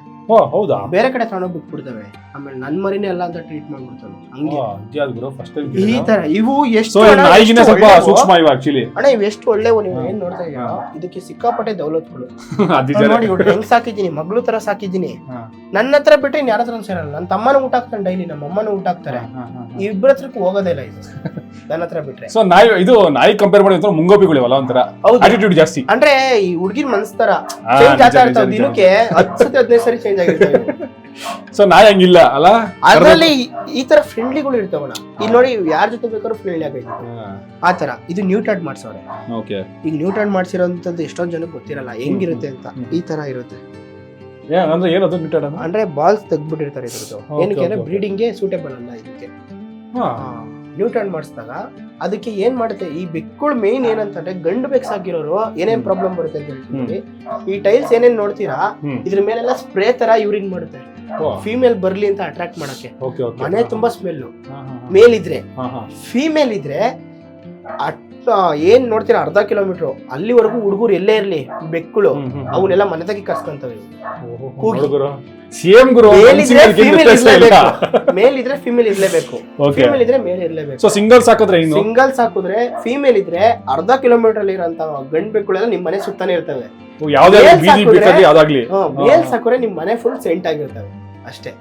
ಹೌದಾ, ಬೇರೆ ಕಡೆ ತಗೊಂಡೋಗಿ ಬಿಟ್ಬಿಡ್ತವೆ. ಆಮೇಲೆ ನನ್ ಮರಿನೇ ಎಲ್ಲ ಅಂತ ಟ್ರೀಟ್ ಮಾಡ್ಬಿಡ್ತವೆ. ಹಂಗೆ ಈ ತರ ಇವು ಎಷ್ಟು ಅಣ್ಣ, ಇವು ಎಷ್ಟು ಒಳ್ಳೆವು. ನೀವು ಏನ್ ನೋಡ್ತಾ ಇದೀರಾ, ಇದಕ್ಕೆ ಸಿಕ್ಕಾಪಟ್ಟೆ ದೌಲತ್ಗಳು. ನೋಡಿ ಹೆಂಗ್ ಸಾಕಿದ್ದೀನಿ, ಮಗಳು ತರ ಸಾಕಿದ್ದೀನಿ. ನನ್ನ ಹತ್ರ ಬಿಟ್ಟರೆ ಇನ್ ಯಾರ ಹತ್ರ ಸೇರಲ್ಲ. ನನ್ನ ತಮ್ಮನ ಊಟ ಹಾಕ್ತಾನೆ ಡೈಲಿ, ನಮ್ಮ ಅಮ್ಮನ ಊಟ ಹಾಕ್ತಾರೆ. ಇಬ್ಬರ ಹತ್ರಕ್ಕೂ ಹೋಗೋದೇ ಇಲ್ಲ ಇದು, ನನ್ನ ಹತ್ರ ಬಿಟ್ರೆ. ಸೊ ನಾಯಿ ಇದು ನಾಯಿ ಕಂಪೇರ್ ಮಾಡಿ ಮುಂಗೋಪಿಗಳಿವಲ್ಲ ಒಂಥರ ಆಟಿಟ್ಯೂಡ್ ಜಾಸ್ತಿ. ಅಂದ್ರೆ ಈ ಹುಡುಗಿನ ಮನ್ಸ್ ತರ ಚೇಂಜ್ ಆಗ್ತಾ ಇರ್ತಾವೆ. ದಿನಕ್ಕೆ 10-15 ಸರಿ ಚೇಂಜ್ ಆಗಿರ್ತವೆ. ಸೊ ನಾಯಿ ಹಂಗಿಲ್ಲ ಅಲ್ಲ, ಅದ್ರಲ್ಲಿ ಈ ತರ ಫ್ರೆಂಡ್ಲಿಗಳು ಇರ್ತಾವಣ್ಣ. ಇಲ್ಲಿ ನೋಡಿ ಯಾರ ಜೊತೆ ಬೇಕಾದ್ರೂ ಫ್ರೆಂಡ್ಲಿ ಆಗೈತೆ ಆ ತರ. ಇದು ನ್ಯೂಟರ್ಡ್ ಮಾಡ್ಸವ್ರೆ. ಈಗ ನ್ಯೂಟರ್ಡ್ ಮಾಡ್ಸಿರೋಂಥದ್ದು ಎಷ್ಟೊಂದ್ ಜನಕ್ಕೆ ಗೊತ್ತಿರಲ್ಲ ಹೆಂಗಿರುತ್ತೆ ಅಂತ. ಈ ತರ ಇರುತ್ತೆ. ಅಂದ್ರೆ ಬಾಲ್ಸ್ ತೆಗ್ದ್ಬಿಟ್ಟಿರ್ತಾರೆ ಇದ್ರದ್ದು. ಏನಕ್ಕೆ ಅಂದ್ರೆ ಬ್ರೀಡಿಂಗ್ಗೆ ಸೂಟೇಬಲ್ ಅಲ್ಲ ಇದಕ್ಕೆ. ನ್ಯೂಟರ್ನ್ ಮಾಡಿಸಿದಾಗ ಅದಕ್ಕೆ ಏನ್ ಮಾಡುತ್ತೆ, ಈ ಬೆಕ್ಕುಗಳು ಮೇನ್ ಏನಂತಂದ್ರೆ ಗಂಡು ಬೆಕ್ಕು ಸಾಕಿರೋರು ಏನೇನ್ ಪ್ರಾಬ್ಲಮ್ ಬರುತ್ತೆ ಅಂತ ಹೇಳ್ತೀವಿ. ಈ ಟೈಲ್ಸ್ ಏನೇನ್ ನೋಡ್ತೀರಾ ಇದ್ರ ಮೇಲೆಲ್ಲ ಸ್ಪ್ರೇ ತರ ಯೂರಿನ್ ಮಾಡುತ್ತೆ, ಫೀಮೇಲ್ ಬರ್ಲಿ ಅಂತ ಅಟ್ರಾಕ್ಟ್ ಮಾಡಕ್ಕೆ. ಮನೆ ತುಂಬಾ ಸ್ಮೆಲ್. ಮೇಲ್ ಇದ್ರೆ, ಫೀಮೇಲ್ ಇದ್ರೆ ಏನ್ ನೋಡ್ತೀರಾ ಅರ್ಧ ಕಿಲೋಮೀಟರ್ ಅಲ್ಲಿವರೆಗೂ ಹುಡುಗರು ಎಲ್ಲೇ ಇರ್ಲಿ ಬೆಕ್ಕುಗಳು ಅವನ್ನೆಲ್ಲ ಮನೆ ತಗಿ ಕರ್ಸ್ಕೊಂತವೆ. ಮೇಲ್ ಇದ್ರೆ ಫಿಮೇಲ್ ಇರ್ಲೇಬೇಕು, ಫಿಮೇಲ್ ಇದ್ರೆ ಮೇಲ್ ಇರ್ಲೇಬೇಕು. ಸಿಂಗಲ್ ಸಾಕಿದ್ರೆ ಫಿಮೇಲ್ ಇದ್ರೆ ಅರ್ಧ ಕಿಲೋಮೀಟರ್ ಅಲ್ಲಿ ಇರೋಂತ ಗಂಡ್ ಬೆಕ್ಕುಗಳೆಲ್ಲ ನಿಮ್ ಮನೆ ಸುತ್ತಾನೆ ಇರ್ತವೆ. ಮೇಲ್ ಸಾಕಿದ್ರೆ ನಿಮ್ ಮನೆ ಫುಲ್ ಸೆಂಟ್ ಆಗಿರ್ತವೆ ಅಷ್ಟೇ.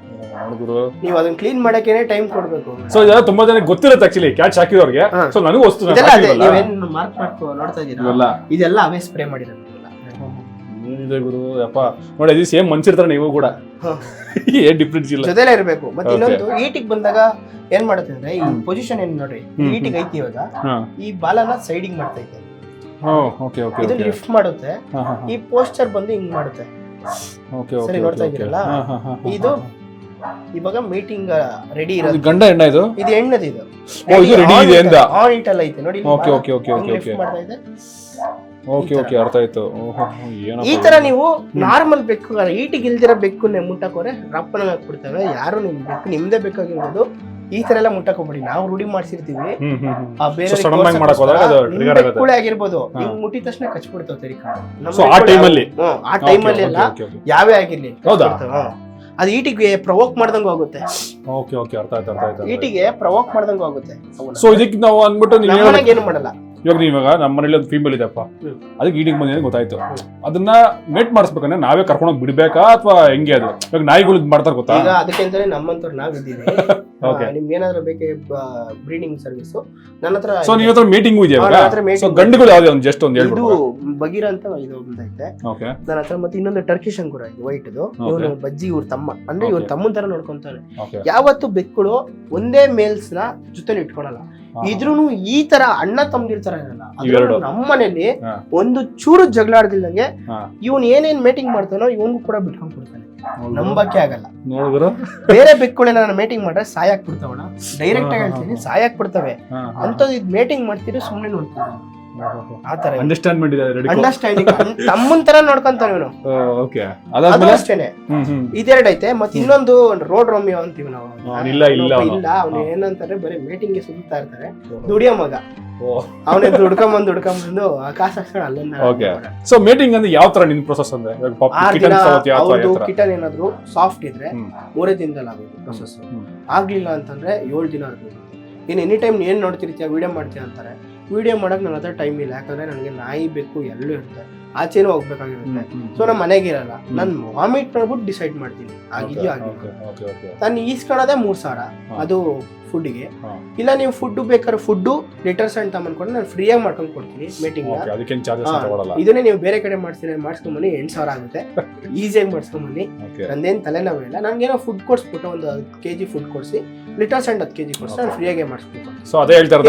ನೀವು ಅದನ್ನ ಕ್ಲೀನ್ ಮಾಡಕ್ಕೇನೆ ಟೈಮ್ ಕೊಡ್ಬೇಕು. ಸೊ ಇದೆಲ್ಲ ತುಂಬಾ ಜನ ಗೊತ್ತಿರುತ್ತೆ ಆಕ್ಚುಲಿ ಕ್ಯಾಟ್ ಸಾಕಿದವ್ರಿಗೆ. ಸೊ ನನಗೂ ವಸ್ತು ನೀವೇನ್ ಮಾರ್ಕ್ ಮಾಡ್ಕೊ ನೋಡ್ತಾ ಇದೀರಾ, ಇದೆಲ್ಲ ಅವೇ ಸ್ಪ್ರೇ ಮಾಡಿರೋದು ಗುರು. ಯಪ್ಪ ನೋಡಿ, ಇದು ಸೇಮ್ ಮನ್ಸಿರ್ತಾರೆ ನೀವು ಕೂಡ, ಏನ್ ಡಿಫ್ರೆನ್ಸ್ ಇಲ್ಲ, ಜೊತೆಲೇ ಇರಬೇಕು. ಮತ್ತೆ ಇನ್ನೊಂದು ಈಟಿಗೆ ಬಂದಾಗ ಏನ್ ಮಾಡುತ್ತೆ ಅಂದ್ರೆ ಈ ಪೊಸಿಷನ್ ಏನ್ ನೋಡ್ರಿ, ಈಟಿಗೆ ಐತಿ ಇವಾಗ ಈ ಬಾಲನ ಸೈಡಿಂಗ್ ಮಾಡ್ತಾ ಇದ್ದೆ, ಇದು ಲಿಫ್ಟ್ ಮಾಡುತ್ತೆ. ಈ ಪೋಸ್ಚರ್ ಬಂದು ಹಿಂಗ್ ಮಾಡುತ್ತೆ. ಸರಿ ನೋಡ್ತಾ ಇದ್ದೀರಲ್ಲ, ಇದು ಇವಾಗ ಮೀಟಿಂಗ್ ರೆಡಿ ಇರೋದು. ಗಂಡ ಹೆಣ್ಣ ಇದು? ಇದು ಹೆಣ್ಣದು. ಇದು ಆನ್ ಇಟ್ ಎಲ್ಲ ಐತೆ ನೋಡಿ. ಮಾಡ್ತಾ ಇದೆ. ಅರ್ಥ ಆಯ್ತು. ಈ ತರ ನೀವು ನಾರ್ಮಲ್ ಬೆಕ್ಕು ಈಟಿಗೆ ಇಲ್ದಿರೋ ಬೆಕ್ಕನ್ನೇ ಮುಟ್ಟಕೋರೆ ರಪ್ಪನ ಹಾಕ್ಬಿಡ್ತವೆ. ಯಾರು ನಿಮ್ ಬೆಕ್ಕು ನಿಮ್ದೇ ಬೇಕಾಗಿರ್ಬೋದು ಈ ತರ ಎಲ್ಲ ಮುಟ್ಟಕ್ ಹೋಗ್ಬೇಡಿ. ನಾವು ರೂಢಿ ಮಾಡ್ಸಿರ್ತೀವಿ, ಬೇರೆ ಬೆಕ್ಕುಳೆ ಆಗಿರ್ಬೋದು, ನೀವು ಮುಟ್ಟಿದ ತಕ್ಷಣ ಕಚ್ಬಿಡ್ತಾವ ತೆರಿಕೊಂಡು. ಆ ಟೈಮಲ್ಲಿ ಎಲ್ಲ ಯಾವೇ ಆಗಿರ್ಲಿ ಅದು ಈಟಿಗೆ ಪ್ರವೋಕ್ ಮಾಡ್ದಂಗ ಆಗುತ್ತೆ. ಈಟಿಗೆ ಪ್ರವೋಕ್ ಮಾಡ್ದಂಗ ಆಗುತ್ತೆ. ಸೊ ಇದಕ್ಕೆ ನಾವು ಅನ್ಬಿಟ್ಟು ಏನು ಮಾಡಲ್ಲ. ಇವಾಗ ನಮ್ಮ ಮನೇಲಿ ಒಂದು ಫೀಮೇಲ್ ಇದೆಪ್ಪ, ಅದಕ್ಕೆ ಈಟಿಂಗ್ ಬಂದಿದೆ ಗೊತ್ತಾಯ್ತು. ಅದನ್ನ ಮೇಟ್ ಮಾಡಿಸ್ಬೇಕಂದ್ರೆ ನಾವೇ ಕರ್ಕೊಂಡೋಗಿ ಬಿಡ್ಬೇಕಾ ಅಥವಾ ಹೆಂಗೆ ಅದು? ಇವಾಗ ನಾಯಿಗಳು ಮಾಡ್ತಾರೆ ಗೊತ್ತಾ? ಈಗ ಅದಕ್ಕೆಂತಾನೆ ನಮ್ಮಂತವ್ರು ನಾವಿದ್ದೀವಿ. ನಿಮ್ಗೆ ಏನಾದ್ರು ಬೇಕೆ ಬ್ರೀಡಿಂಗ್ ಸರ್ವಿಸ್ ನನ್ನ ಹತ್ರ. ಸೊ ನಿಮ್ಮ ಹತ್ರ ಮೀಟಿಂಗ್ ಇದೆಯಾ? ಸೊ ಗಂಡುಗಳು ಯಾವ್ದು ಒಂದು ಜಸ್ಟ್ ಒಂದು ಇದು ಬಗೀರ ಅಂತ ಇದು ಒಂದೈತೆ ನನ್ನ ಹತ್ರ. ಮತ್ತೆ ಇನ್ನೊಂದು ಟರ್ಕಿಶ್ ಅಂಕುರ ಇದು ವೈಟ್ ಇದು. ಇವನು ಬಜ್ಜಿ ಇವ್ರ ತಮ್ಮ, ಅಂದ್ರೆ ಇವ್ರ ತಮ್ಮನ್ ತರ ನೋಡ್ಕೊಂತಾನೆ. ಯಾವತ್ತು ಬೆಕ್ಕುಗಳು ಒಂದೇ ಮೇಲ್ಸ್ ನ ಜೊತೆಲಿ ಇಟ್ಕೊಳಲ್ಲ. ಇದ್ರೂನು ಈ ತರ ಅಣ್ಣ ತಮ್ಮದಿರ್ತಾರ ಇರಲ್ಲ. ನಮ್ಮ ಮನೇಲಿ ಒಂದು ಚೂರು ಜಗಳ ಆಡ್ದಿಲ್ದಂಗೆ ಇವನ್ ಏನೇನ್ ಮೇಟಿಂಗ್ ಮಾಡ್ತಾನೋ ಇವನ್ಗೂ ಕೂಡ ಬಿಟ್ಕೊಂಡ್ ಕೊಡ್ತಾನೆ. ನಂಬಕ್ಕೆ ಆಗಲ್ಲ. ಬೇರೆ ಬೆಕ್ಕುಗಳನ್ನ ನಾನು ಮೇಟಿಂಗ್ ಮಾಡ್ರೆ ಸಾಯಾಕ್ ಬಿಡ್ತಾವಣ, ಡೈರೆಕ್ಟ್ ಆಗಿ ಹೇಳ್ತೀನಿ, ಸಾಯಾಕ್ ಬಿಡ್ತವೆ. ಅಂತದ್ ಇದ್ ಮೇಟಿಂಗ್ ಮಾಡ್ತೀರಿ ಸುಮ್ನೆ ನೋಡ್ತೀವಿ. ಆತರ ಅಂಡರ್ಸ್ಟ್ಯಾಂಡಿಂಗ್ ತಮ್ಮನ್ ತರ ನೋಡ್ಕೊಂತಾನ ಇವನು. ಅಷ್ಟೇನೆ ಇದೆರಡು ಐತೆ. ಮತ್ತೆ ಇನ್ನೊಂದು ರೋಡ್ ರೋಮಿಯೋ ಅಂತೀವಿ ನಾವು. ಇಲ್ಲ ಅವ್ನು ಏನಂತಾರೆ, ಬರೀ ಮೇಟಿಂಗ್ ಗೆ ಸುತ್ತಾ ಇರ್ತಾರೆ. ದುಡಿಯೋ ಮಗ ಅವನೇ ದುಡ್ಕೊಂಬಂದು ಆಕಾಶ ಅಲ್ಲೇ. ಸೊ ಮೇಟಿಂಗ್ ಅಂದ್ರೆ ಯಾವ ತರ ನಿನ್ ಪ್ರೊಸೆಸ್ ಅಂದ್ರೆ? ಕಿಟನ್ ಏನಾದ್ರು ಸಾಫ್ಟ್ ಇದ್ರೆ 3 ದಿನದಲ್ಲಿ ಆಗುತ್ತೆ ಪ್ರೊಸೆಸ್. ಆಗ್ಲಿಲ್ಲ ಅಂತಂದ್ರೆ 7 ದಿನ ಆಗ್ಬೋದು. ಇನ್ ಎನಿ ಟೈಮ್ ಏನ್ ನೋಡ್ತಿರ್ತೀಯ, ವಿಡಿಯೋ ಮಾಡ್ತೀಯ ಅಂತಾರೆ. ವಿಡಿಯೋ ಮಾಡಕ್ ನನ್ನ ಹತ್ರ ಟೈಮ್ ಇಲ್ಲ, ಯಾಕಂದ್ರೆ ನನಗೆ ನಾಯಿ ಬೇಕು ಎಲ್ಲೂ ಇರುತ್ತೆ, ಆಚೆನೂ ಹೋಗ್ಬೇಕಾಗಿರುತ್ತೆ. ಸೊ ನಮ್ಮ ಮನೆಗೆ ಇರಲ್ಲ. ನಾನು ವಾಮಿಟ್ ಮಾಡ್ಬಿಟ್ಟು ಡಿಸೈಡ್ ಮಾಡ್ತೀನಿ ಆಗಿದ್ಯೋ ಆಗಿಲ್ಲ. ನಾನು ಈಸ್ಕೊಳ್ಳೋದೇ 3,000 ಅದು ಫುಡ್ಗೆ. ಇಲ್ಲ ನೀವು ಫುಡ್ ಬೇಕಾದ್ರೆ ಫುಡ್ ಲಿಟರ್ಸ್ ಅಂತ ಅನ್ಕೊಂಡು ನಾನು ಫ್ರೀ ಆಗಿ ಮಾಡ್ಕೊಂಡು ಕೊಡ್ತೀನಿ ಮೀಟಿಂಗ್. ಇದನ್ನೇ ನೀವು ಬೇರೆ ಕಡೆ ಮಾಡಿಸ್ಕೊಂಬನ್ನಿ 8,000 ಆಗುತ್ತೆ. ಈಸಿಯಾಗಿ ಮಾಡಿಸ್ಕೊಂಬನ್ನಿ, ನಂದೇನ್ ತಲೆನೋವಿಲ್ಲ. ನನ್ಗೇನೋ ಫುಡ್ ಕೊಡ್ಸ್ಬಿಟ್ಟು ಒಂದು 10 kg ಫುಡ್ ಕೊಡ್ಸಿ, ಲಿಟರ್ಸ್ ಅಂಡ್ 10 kg ಕೊಡ್ಸಿ ನಾನು ಫ್ರೀಯಾಗಿ ಮಾಡಿಸ್ಬೇಕು. ಸೊ ಅದೇ ಹೇಳ್ತಾರೆ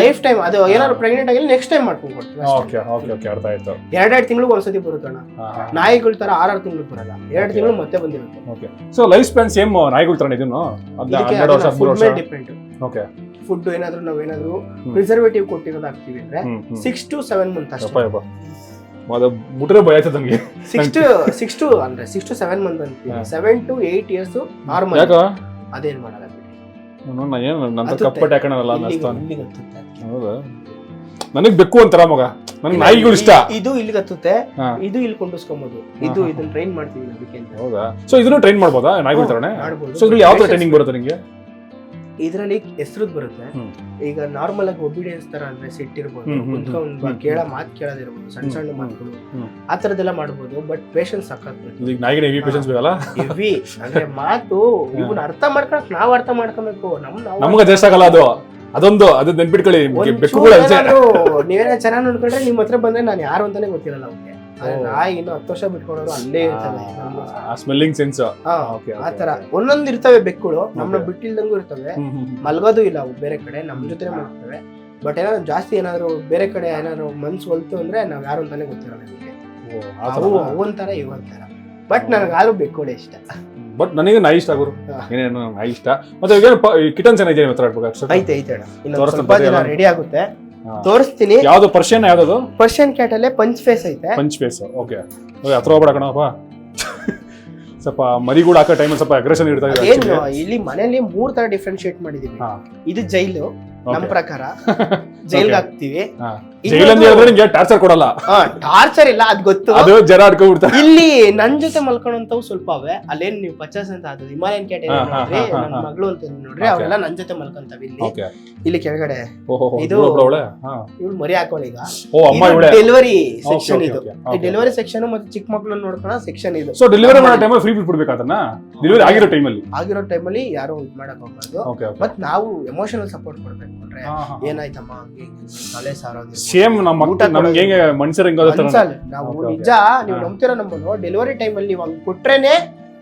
ಲೈಫ್ ಟೈಮ್. ಅದು ಏನಾದ್ರು ಪ್ರೆಗ್ನೆಂಟ್ ಆಗಿಲ್ಲ ನೆಕ್ಸ್ಟ್ ಟೈಮ್ ಮಾಡ್ಕೊಂಡು ಕೊಡ್ತೀವಿ. 2 ತಿಂಗಳಿಗೆ ಒಂದ್ಸತಿ ಬರುತ್ತಣ್ಣ. ನಾಯಿಗಳ ತರ 6 ತಿಂಗಳು ಬರಲ್ಲ, 2 ತಿಂಗಳು ಮತ್ತೆ ಬಂದಿರುತ್ತೆ. ಸೊ ಲೈಫ್ ಸ್ಪ್ಯಾನ್ ಸೇಮ್ ನಾಯಿಗಳ ತರ ಇದನ್ನು ಫುಡ್ ಏನಾದ್ರು ನಾವೇನಾದ್ರು ಪ್ರಿಸರ್ವೇಟಿವ್ ಕೊಟ್ಟಿರೋದು ಹಾಕ್ತಿವಿ ಅಂದ್ರೆ 6 to 7 ಮಂತ್ ಅಷ್ಟೇ. ಮುಟ್ರೆ ಭಯ ಆಯ್ತದೆ ನನಗೆ. 6 to 7 ಮಂತ್ ಅಂತೀವಿ. 7 to 8 years ನಾರ್ಮಲ್. ಅದೇನ್ ಮಾಡಲ್ಲ ನನಗ್ ಬೆಕ್ಕು ಅಂತಾರ ಮಗ, ನನಗೆ ನಾಯಿಗಳು ಇಷ್ಟ. ಇದು ಇಲ್ಲಿಗೆ ಹತ್ತುತ್ತೆ, ಇದು ಇಲ್ಲಿ ಕೊಂಡಿಸ್ಕೊಬಹುದು. ಇದು ಇದನ್ನ ಟ್ರೈನ್ ಮಾಡ್ತೀವಿ ಅದಕ್ಕೆ ಅಂತ. ಹೌದಾ? ಸೊ ಇದನ್ನು ಟ್ರೈನ್ ಮಾಡ್ಬೋದಾ ನಾಯಿಗಳ ತರನೇ? ಸೊ ಇದ್ರಲ್ಲಿ ಯಾವ ತರ ಟ್ರೈನಿಂಗ್ ಬರುತ್ತೆ ನಿಮಗೆ? ಇದ್ರಲ್ಲಿ ಹೆಸರು ಬರುತ್ತೆ. ಈಗ ನಾರ್ಮಲ್ ಆಗಿ ಒಬಿಡಿಯನ್ಸ್ ತರ ಅಂದ್ರೆ ಸಿಟ್ ಇರ್ಬೋದು, ಕುತ್ಕೊಂಡ್ ಮಾತು ಕೇಳೋದಿರ್ಬೋದು, ಸಣ್ಣ ಸಣ್ಣ ಮಾತುಗಳು ಆ ತರದೆಲ್ಲ ಮಾಡ್ಬೋದು. But patience ಸಾಕಾಗ್ಬೇಕು. ಹೆವಿ ಅಂದ್ರೆ ಮಾತು ಇವನ್ ಅರ್ಥ ಮಾಡ್ಕೊಳಕ್ ನಾವ್ ಅರ್ಥ ಮಾಡ್ಕೊಬೇಕು. ನಮ್ಗೆ ಅಡ್ಜಸ್ಟ್ ಆಗಲ್ಲ ಅದು. ಅದೊಂದು ಅದು ನೆನ್ಪಿಟ್ಕೊಳ್ಳಿ. ನೀವೇನ ಚೆನ್ನಾಗಿ ನೋಡ್ಕೊಂಡ್ರೆ ನಿಮ್ ಹತ್ರ ಬಂದ್ರೆ ನಾನು ಯಾರು ಅಂತಾನೆ ಗೊತ್ತಿರಲ್ಲ ಅವ್ರಿಗೆ. ನಾಯಿ ಇನ್ನು 10 ವರ್ಷ ಬಿಟ್ಕೊಂಡ್ರು ಅಲ್ಲೇ ಇರ್ತವೆ. ಸ್ಮೆಲ್ಲಿಂಗ್ ಸೆನ್ಸ್ ಆತರ ಒಂದೊಂದು ಇರ್ತವೆ ಬೆಕ್ಕುಗಳು. ನಮ್ನ ಬಿಟ್ಟಿಲ್ದಂಗೂ ಇರ್ತವೆ, ಮಲ್ಗೋದು ಇಲ್ಲ ಅವು ಬೇರೆ ಕಡೆ, ನಮ್ ಜೊತೆ ಮಾಡ್ತವೆ. ಬಟ್ ಏನಾದ್ರು ಜಾಸ್ತಿ ಏನಾದ್ರು ಬೇರೆ ಕಡೆ ಏನಾದ್ರು ಮನ್ಸು ಹೊಲ್ತು ಅಂದ್ರೆ ನಾವ್ ಯಾರು ಅಂತಾನೆ ಗೊತ್ತಿರಲ್ಲ ನಮಗೆ. ಅವೊಂಥರ ಇವೊಂಥರ. ಬಟ್ ನನಗಾದ್ರೂ ಬೆಕ್ಕುಗಳೇ ಇಷ್ಟ. ಬಟ್ ನನಗೆ ನಾಯಿ ಇಷ್ಟ ಆಗೋರು. ಏನೇನು ನಾಯಿ ಇಷ್ಟ. ಮತ್ತೆ ಕಿಟನ್ಸ್ ಏನಿದೆ ಐತೆ ರೆಡಿ ಆಗುತ್ತೆ, ತೋರಿಸ್ತೀನಿ. ಯಾವ್ದು ಪರ್ಷಿಯನ್? ಯಾವ್ದು ಪರ್ಷಿಯನ್ ಕ್ಯಾಟ್ ಅಲ್ಲೇ ಪಂಚ್ ಫೇಸ್ ಐತೆ. Punch face okay. ಹತ್ರ ಹೋಗ್ಬೇಡ ಕಣಪ್ಪ, ಸ್ವಲ್ಪ ಮರಿಗಳು ಹಾಕೋ ಟೈಮ್ ಸ್ವಲ್ಪ ಅಗ್ರೆಷನ್ ಇರ್ತದೆ. ಇಲ್ಲಿ ಮನೆಯಲ್ಲಿ 3 ತರ ಡಿಫ್ರೆನ್ಶಿಯೇಟ್ ಮಾಡಿದೀವಿ. ಇದು ಜೈಲು ನಮ್ ಪ್ರಕಾರ, ಜೈಲ್ಗೆ ಹಾಕ್ತಿವಿ. ಟಾರ್ಚರ್ ಕೊಡಲ್ಲ, ಟಾರ್ಚರ್ ಇಲ್ಲ, ಅದ್ ಗೊತ್ತು. ಅದು ಜರ ಆಡ್ಕೊಂಡ್ಬಿಡ್ತಾರೆ. ಇಲ್ಲಿ ನನ್ ಜೊತೆ ಮಲ್ಕೊಳ್ಳೋಂತವು ಸ್ವಲ್ಪ ಅವೆ. ಅಲ್ಲೇನ್ ನೀವು ಪಚಾಸ್ ಅಂತ ಅದು ಹಿಮಾಲಯನ್ ಕ್ಯಾಟ್ ನೋಡ್ರಿ, ನನ್ನ ಮಗಳು ಅಂತ ನೋಡ್ರಿ, ಅವೆಲ್ಲ ನನ್ ಜೊತೆ ಮಲ್ಕೊಂತಾವ. ಇಲ್ಲಿ ಕೆಳಗಡೆ ಇದು ಇವ್ಳು ಮರಿ ಹಾಕೋಳಿ. ಈಗ ಡೆಲಿವರಿ ಸೆಕ್ಷನ್ ಇದು. ಡೆಲಿವರಿ ಸೆಕ್ಷನ್ ಮತ್ತೆ ಚಿಕ್ಕ ಮಕ್ಳು ನೋಡ್ಕೊಳ್ಳೋ ಸೆಕ್ಷನ್ ಇದು. ಸೊ ಡೆಲಿವರಿ ಮಾಡೋ ಟೈಮಲ್ಲಿ ಫ್ರೀ ಬಿಟ್ಬಿಡ್ಬೇಕು ಅದನ್ನ. ಡೆಲಿವರಿ ಆಗಿರೋ ಟೈಮಲ್ಲಿ ಯಾರು ಇದು ಮಾಡಕ್ ಹೋಗ್ಬಾರ್ದು. ಮತ್ ನಾವು ಎಮೋಷನಲ್ ಸಪೋರ್ಟ್ ಕೊಡ್ಬೇಕು. ಏನಾಯ್ತಮ್ಮ ತಲೆ ಸಾರೋದು ಸೇಮ್ ನಮ್ಗೆ ಹೆಂಗೆ ಮನುಷ್ಯರ ನಾವು ನಿಜ. ನೀವು ನಂಬ್ತಿರೋ ನಂಬೋದು, ಡೆಲಿವರಿ ಟೈಮ್ ಅಲ್ಲಿ ನೀವು ಹಂಗ್ ಕೊಟ್ರೇನೆ